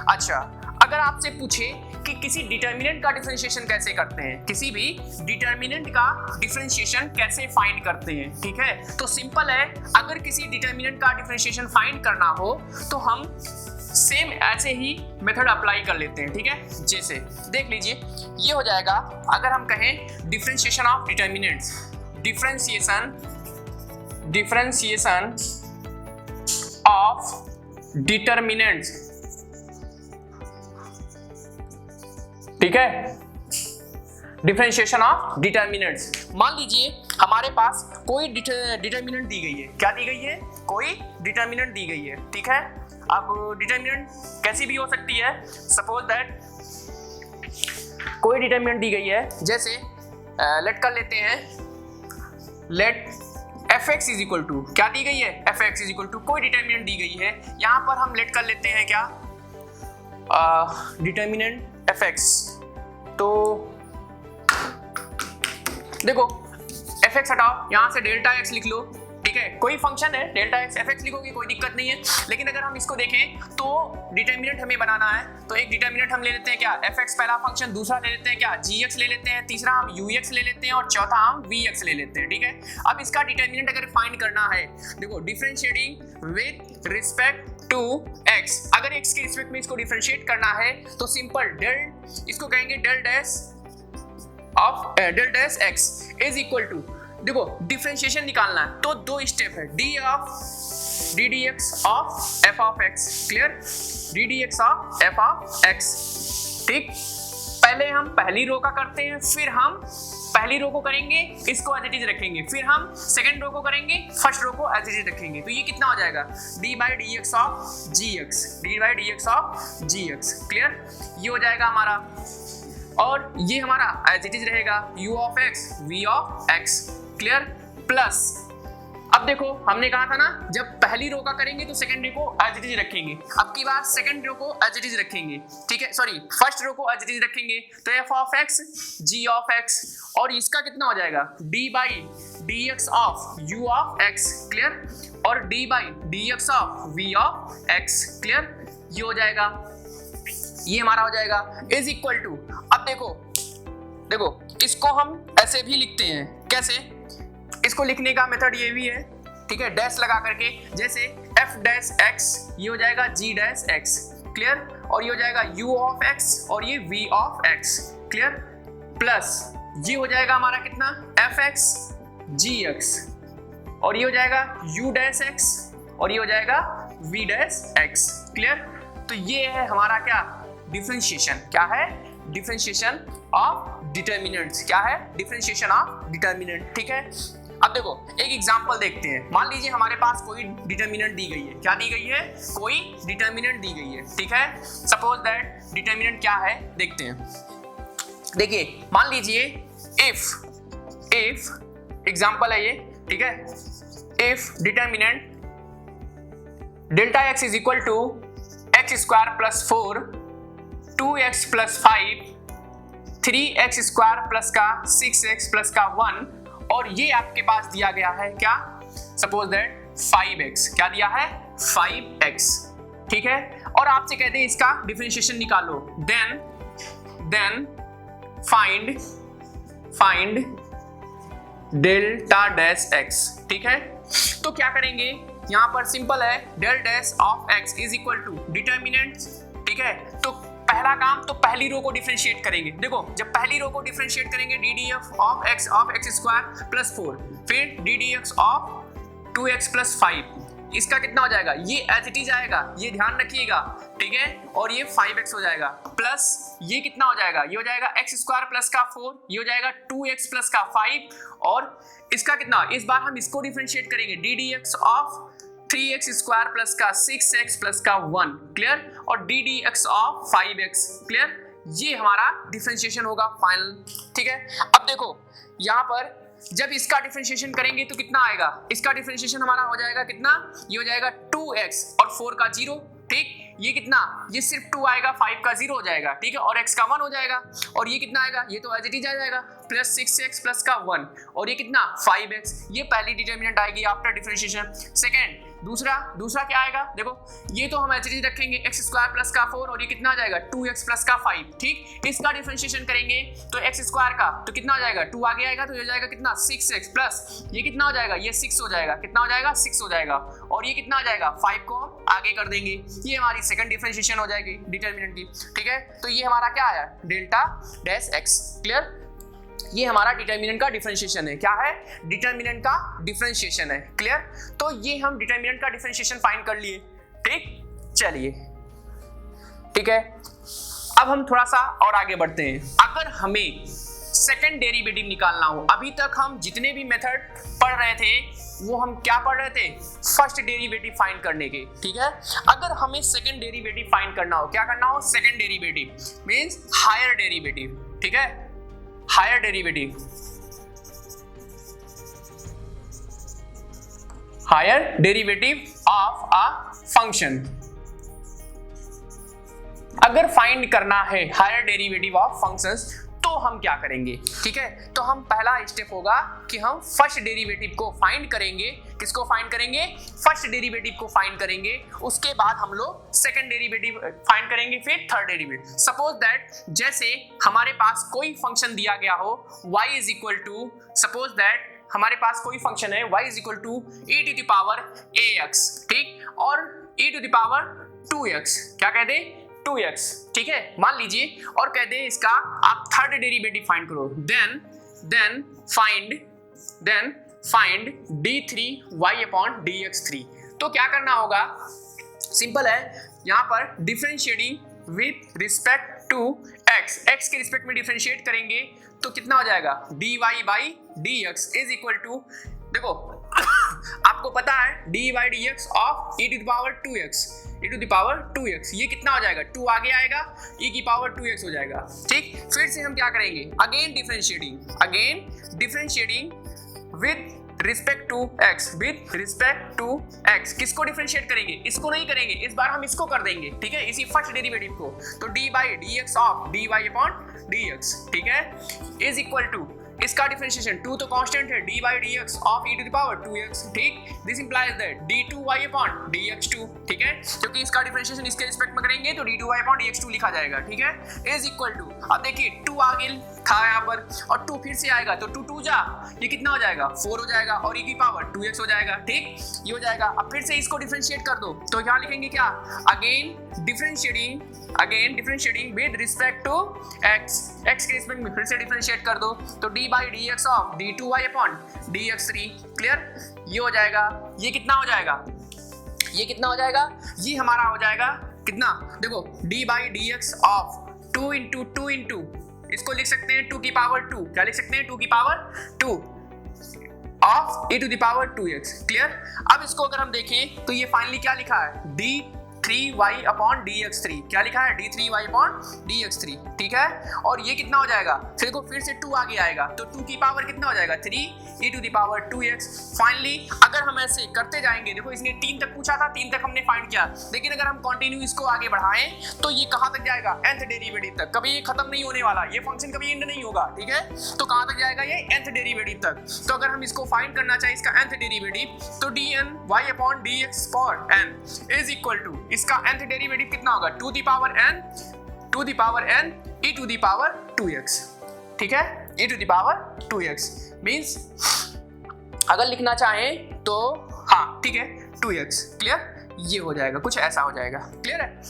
अच्छा अगर आपसे पूछे कि किसी डिटर्मिनेंट का डिफरेंशिएशन कैसे करते हैं, किसी भी डिटर्मिनेंट का डिफरेंशिएशन कैसे फाइंड करते हैं, ठीक है, तो सिंपल है, अगर किसी डिटर्मिनेंट का डिफरेंशिएशन फाइंड करना हो तो हम सेम ऐसे ही मेथड अप्लाई कर लेते हैं, ठीक है, जैसे देख लीजिए, ये हो जाएगा, अगर हम कहें differentiation of determinants, differentiation of determinants, ठीक है, डिफरेंशिएशन ऑफ डिटर्मिनेंट्स। मान लीजिए हमारे पास कोई डिटर्मिनेंट दी गई है, क्या दी गई है, कोई डिटर्मिनेंट दी गई है, ठीक है। अब डिटर्मिनेंट कैसी भी हो सकती है, सपोज दैट कोई डिटर्मिनेंट दी गई है, जैसे लेट कर लेते हैं, let fx is equal to, क्या दी गई है, fx इज इक्वल टू कोई डिटर्मिनेंट दी गई है, यहां पर हम लेट कर लेते हैं क्या, डिटर्मिनेंट fx। तो देखो fx हटाओ, यहां से डेल्टा x लिख लो, ठीक है, कोई फंक्शन है डेल्टा x fx लिखोगे कोई दिक्कत नहीं है। लेकिन अगर हम इसको देखें तो डिटर्मिनेंट हमें बनाना है, तो एक डिटर्मिनेंट हम ले लेते हैं क्या, fx पहला फंक्शन, दूसरा ले लेते हैं क्या, gx ले लेते हैं, तीसरा हम ux ले लेते हैं और चौथा हम vx ले लेते हैं, ठीक है। अब इसका डिटर्मिनेंट अगर फाइंड करना है, देखो differentiating with respect to x, अगर x के रिस्पेक्ट में इसको डिफरेंशिएट करना है तो सिंपल डेल, इसको कहेंगे del dash of del dash x is equal to, देखो डिफरेंशिएशन निकालना है तो दो स्टेप है, d d x of f of x, clear, d d x of f of x, ठीक। पहले हम पहली रो का करते हैं, फिर हम पहली रो को करेंगे, इसको एज इट इज रखेंगे, फिर हम सेकंड रो को करेंगे, फर्स्ट रो को एज इट इज रखेंगे, तो ये कितना हो जाएगा, d by d x of g x, d by d x of g x, clear, ये हो जाएगा हमारा, और ये हमारा एज इट इज रहेगा u of x v of x, clear, plus अब देखो हमने कहा था ना जब पहली रो का करेंगे तो सेकंड रो को एज इट इज रखेंगे, अब की बार सेकंड रो को एज इट इज रखेंगे, ठीक है, सॉरी फर्स्ट रो को एज इट इज रखेंगे, तो f of x g of x, और इसका कितना हो जाएगा d by d x of u of x, clear, और d by d x of v of x, clear, ये हो जाएगा, ये हमारा हो जाएगा इज इक्वल टू, अब देखो इसको हम ऐसे भी लिखते हैं, कैसे, इसको लिखने का मेथड ये भी है, ठीक है, डैश लगा करके, जैसे f डैश x ये हो जाएगा g डैश x, क्लियर, और ये हो जाएगा u ऑफ x और ये v of x, clear, plus ये हो जाएगा हमारा कितना fx gx, और ये हो जाएगा u डैश x और ये हो जाएगा v डैश x, क्लियर। तो ये है हमारा क्या, डिफरेंशिएशन, क्या है, डिफरेंशिएशन ऑफ डिटर्मिनेंट्स, क्या है, डिफरेंशिएशन ऑफ डिटर्मिनेंट, ठीक है। अब देखो एक एग्जांपल देखते हैं, मान लीजिए हमारे पास कोई डिटर्मिनेंट दी गई है, क्या दी गई है, कोई डिटर्मिनेंट दी गई है, ठीक है, सपोज दैट डिटर्मिनेंट क्या है देखते हैं, देखिए मान लीजिए इफ एग्जांपल है ये, ठीक है, if determinant delta x is equal to x square plus 4 2x plus 5 3x square plus का 6x प्लस का 1, और ये आपके पास दिया गया है क्या, सपोज दैट 5x, क्या दिया है 5x, ठीक है, और आपसे कहते हैं इसका डिफरेंशिएशन निकालो, then find delta dash x, ठीक है। तो क्या करेंगे, यहां पर सिंपल है, del dash of x is equal to determinant, ठीक है, तो पहला काम तो पहली रो को डिफरेंशिएट करेंगे, देखो जब पहली रो को डिफरेंशिएट करेंगे D D F of x square plus 4, फिर D d x of 2x plus 5, इसका कितना हो जाएगा, ये एज इट इज आएगा, ये ध्यान रखिएगा, ठीक है, और ये 5x हो जाएगा, प्लस ये कितना हो जाएगा, ये हो जाएगा x स्क्वायर प्लस का 4, ये हो जाएगा 2x प्लस का 5, और इसका कितना, इस बार हम इसको डिफरेंशिएट करेंगे D d x of 3x square plus का 6x प्लस का 1, क्लियर, और D d x of 5x, clear, ये हमारा डिफरेंशिएशन होगा फाइनल, ठीक है। अब देखो यहाँ पर जब इसका डिफरेंशिएशन करेंगे तो कितना आएगा, इसका डिफरेंशिएशन हमारा हो जाएगा कितना, ये हो जाएगा 2x और 4 का 0, ठीक, ये कितना, ये सिर्फ 2 आएगा, 5 का 0 हो जाएगा, ठीक है, और x का 1 हो जाएगा, और ये कितना आएगा, ये तो एज इट इज आ जाएगा, प्लस 6x प्लस का 1, और ये कितना 5x, ये पहली डिटर्मिनेंट आएगी आफ्टर डिफरेंशिएशन। सेकंड दूसरा क्या आएगा, देखो ये तो हम एज इट इज रखेंगे x स्क्वायर प्लस का 4, और ये कितना आ जाएगा 2x प्लस का 5, ठीक, इसका डिफरेंशिएशन करेंगे तो x स्क्वायर का तो कितना हो जाएगा, 2 आगे आएगा तो ये हो जाएगा कितना 6x प्लस ये कितना हो जाएगा, ये 6 हो जाएगा, कितना हो जाएगा 6 हो जाएगा, और ये कितना आ जाएगा 5 को हम आगे कर देंगे, ये हमारी सेकंड डिफरेंशिएशन हो जाएगी डिटर्मिनेंट की, ठीक है। तो ये हमारा क्या आया, डेल्टा डैश x, क्लियर, ये हमारा डिटर्मिनेंट का डिफरेंशिएशन है, क्या है, डिटर्मिनेंट का डिफरेंशिएशन है, क्लियर। तो ये हम डिटर्मिनेंट का डिफरेंशिएशन फाइंड कर लिए, ठीक, चलिए, ठीक है। अब हम थोड़ा सा और आगे बढ़ते हैं। अगर हमें सेकंड डेरिवेटिव निकालना हो, अभी तक हम जितने भी मेथड पढ़ रहे थे वो हम क्या पढ़ रहे थे, फर्स्ट डेरिवेटिव फाइंड करने के, ठीक है। अगर हमें सेकंड डेरिवेटिव फाइंड करना हो, क्या करना हो, second derivative means higher derivative, ठीक है, higher derivative, higher derivative of a function. अगर फाइंड करना है हायर डेरिवेटिव ऑफ फंक्शंस तो हम क्या करेंगे, ठीक है। तो हम पहला स्टेप होगा कि हम फर्स्ट डेरिवेटिव को फाइंड करेंगे। किसको फाइंड करेंगे, फर्स्ट डेरिवेटिव को फाइंड करेंगे। उसके बाद हम लोग सेकंड डेरिवेटिव फाइंड करेंगे, फिर थर्ड डेरिवेटिव। सपोज दैट जैसे हमारे पास कोई फंक्शन दिया गया हो y is equal to, suppose that हमारे पास कोई फंक्शन है y is equal to e to the power ax, ठीक, और e to the power 2x, क्या कह दे, 2x, ठीक है, मान लीजिए, और कह दे इसका आप थर्ड डेरिवेटिव फाइंड करो, then find d3y upon dx3। तो क्या करना होगा, सिंपल है, यहाँ पर differentiating with respect to x के रिस्पेक्ट में डिफरेंशिएट करेंगे तो कितना हो जाएगा, dy by dx is equal to, देखो आपको पता है dy by dx of e to the power 2x, e to the power 2x, ये कितना हो जाएगा, 2 आगे आएगा, e की पावर 2x हो जाएगा, ठीक। फिर से हम क्या करेंगे, again differentiating with respect to x, with respect to x, किसको डिफरेंशिएट करेंगे, इसको नहीं करेंगे, इस बार हम इसको कर देंगे, ठीक है, इसी फर्स्ट डेरिवेटिव को। तो d by dx of dy upon dx, ठीक है, इज इक्वल टू इसका डिफरेंशिएशन 2 तो कांस्टेंट है, d by dx of e to the power 2x, ठीक, this implies that d2y upon dx2, ठीक है, क्योंकि इसका डिफरेंशिएशन इसके रिस्पेक्ट में करेंगे तो d2y अपॉन dx2 लिखा जाएगा, ठीक है, इज इक्वल टू, अब देखिए 2 आगे था यहाँ पर और 2 फिर से आएगा तो 2 2 जा, ये कितना हो जाएगा, 4 हो जाएगा, और e की पावर 2x हो जाएगा, ठीक, ये हो जाएगा। अब फिर से इसको डिफरेंशिएट कर दो तो यहाँ लिखेंगे क्या, again differentiating with respect to x के रिस्पेक्ट में फिर से डिफरेंशिएट कर दो तो d by dx of d2y upon dx3, clear, ये हो जाएगा। ये कितना हो जाएगा, ये हमारा हो जाएगा कितना, देखो d by dx of 2 into, इसको लिख सकते हैं 2 की पावर 2, क्या लिख सकते हैं, 2 की power 2 of e to the power 2x, clear. अब इसको अगर हम देखें तो ये फाइनली क्या लिखा है, d3y अपॉन dx3, क्या लिखा है, d3y अपॉन dx3, ठीक है, और ये कितना हो जाएगा, फिर से 2 आगे आएगा तो 2 की पावर कितना हो जाएगा, 3 e to the power 2x। Finally अगर हम ऐसे करते जाएंगे, देखो इसने 3 तक पूछा था, 3 तक हमने फाइंड किया, लेकिन अगर हम कंटिन्यू इसको आगे बढ़ाएं तो ये कहां तक जाएगा, nth डेरिवेटिव तक, कभी ये खत्म नहीं होने वाला, ये फंक्शन कभी एंड नहीं होगा, ठीक है, तो कहां तक जाएगा, ये nth डेरिवेटिव तक। तो अगर हम इसको फाइंड करना चाहे इसका nth डेरिवेटिव तो dny upon dx for n is equal to, इसका nth डेरिवेटिव कितना होगा, 2 the power n e to the power 2x, ठीक है, e to the power 2x means अगर लिखना चाहें तो हाँ ठीक है 2x, क्लियर, ये हो जाएगा, कुछ ऐसा हो जाएगा, क्लियर है।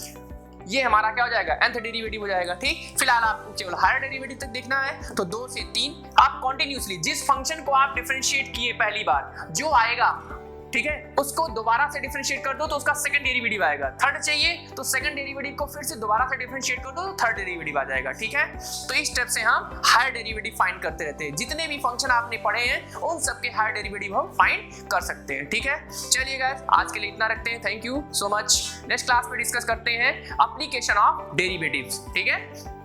ये हमारा क्या हो जाएगा, nth डेरिवेटिव हो जाएगा, ठीक। फिलहाल आपको केवल हायर डेरिवेटिव तक देखना है तो 2 से 3 आप कंटिन्यूअसली जिस फंक्शन को आप डिफरेंशिएट किए पहली बार, जो आएगा, ठीक है, उसको दोबारा से डिफरेंशिएट कर दो तो उसका सेकंड डेरिवेटिव आएगा। थर्ड चाहिए तो सेकंड डेरिवेटिव को फिर से दोबारा से डिफरेंशिएट कर दो तो थर्ड डेरिवेटिव आ जाएगा, ठीक है। तो इस स्टेप से हम हायर डेरिवेटिव फाइंड करते रहते हैं, जितने भी फंक्शन आपने पढ़े हैं उन सबके हायर डेरिवेटिव हम फाइंड कर सकते हैं, ठीक है। चलिए गाइस, आज के लिए इतना रखते हैं, thank you so much. Next class में डिस्कस करते हैं एप्लीकेशन ऑफ डेरिवेटिव्स, ठीक है।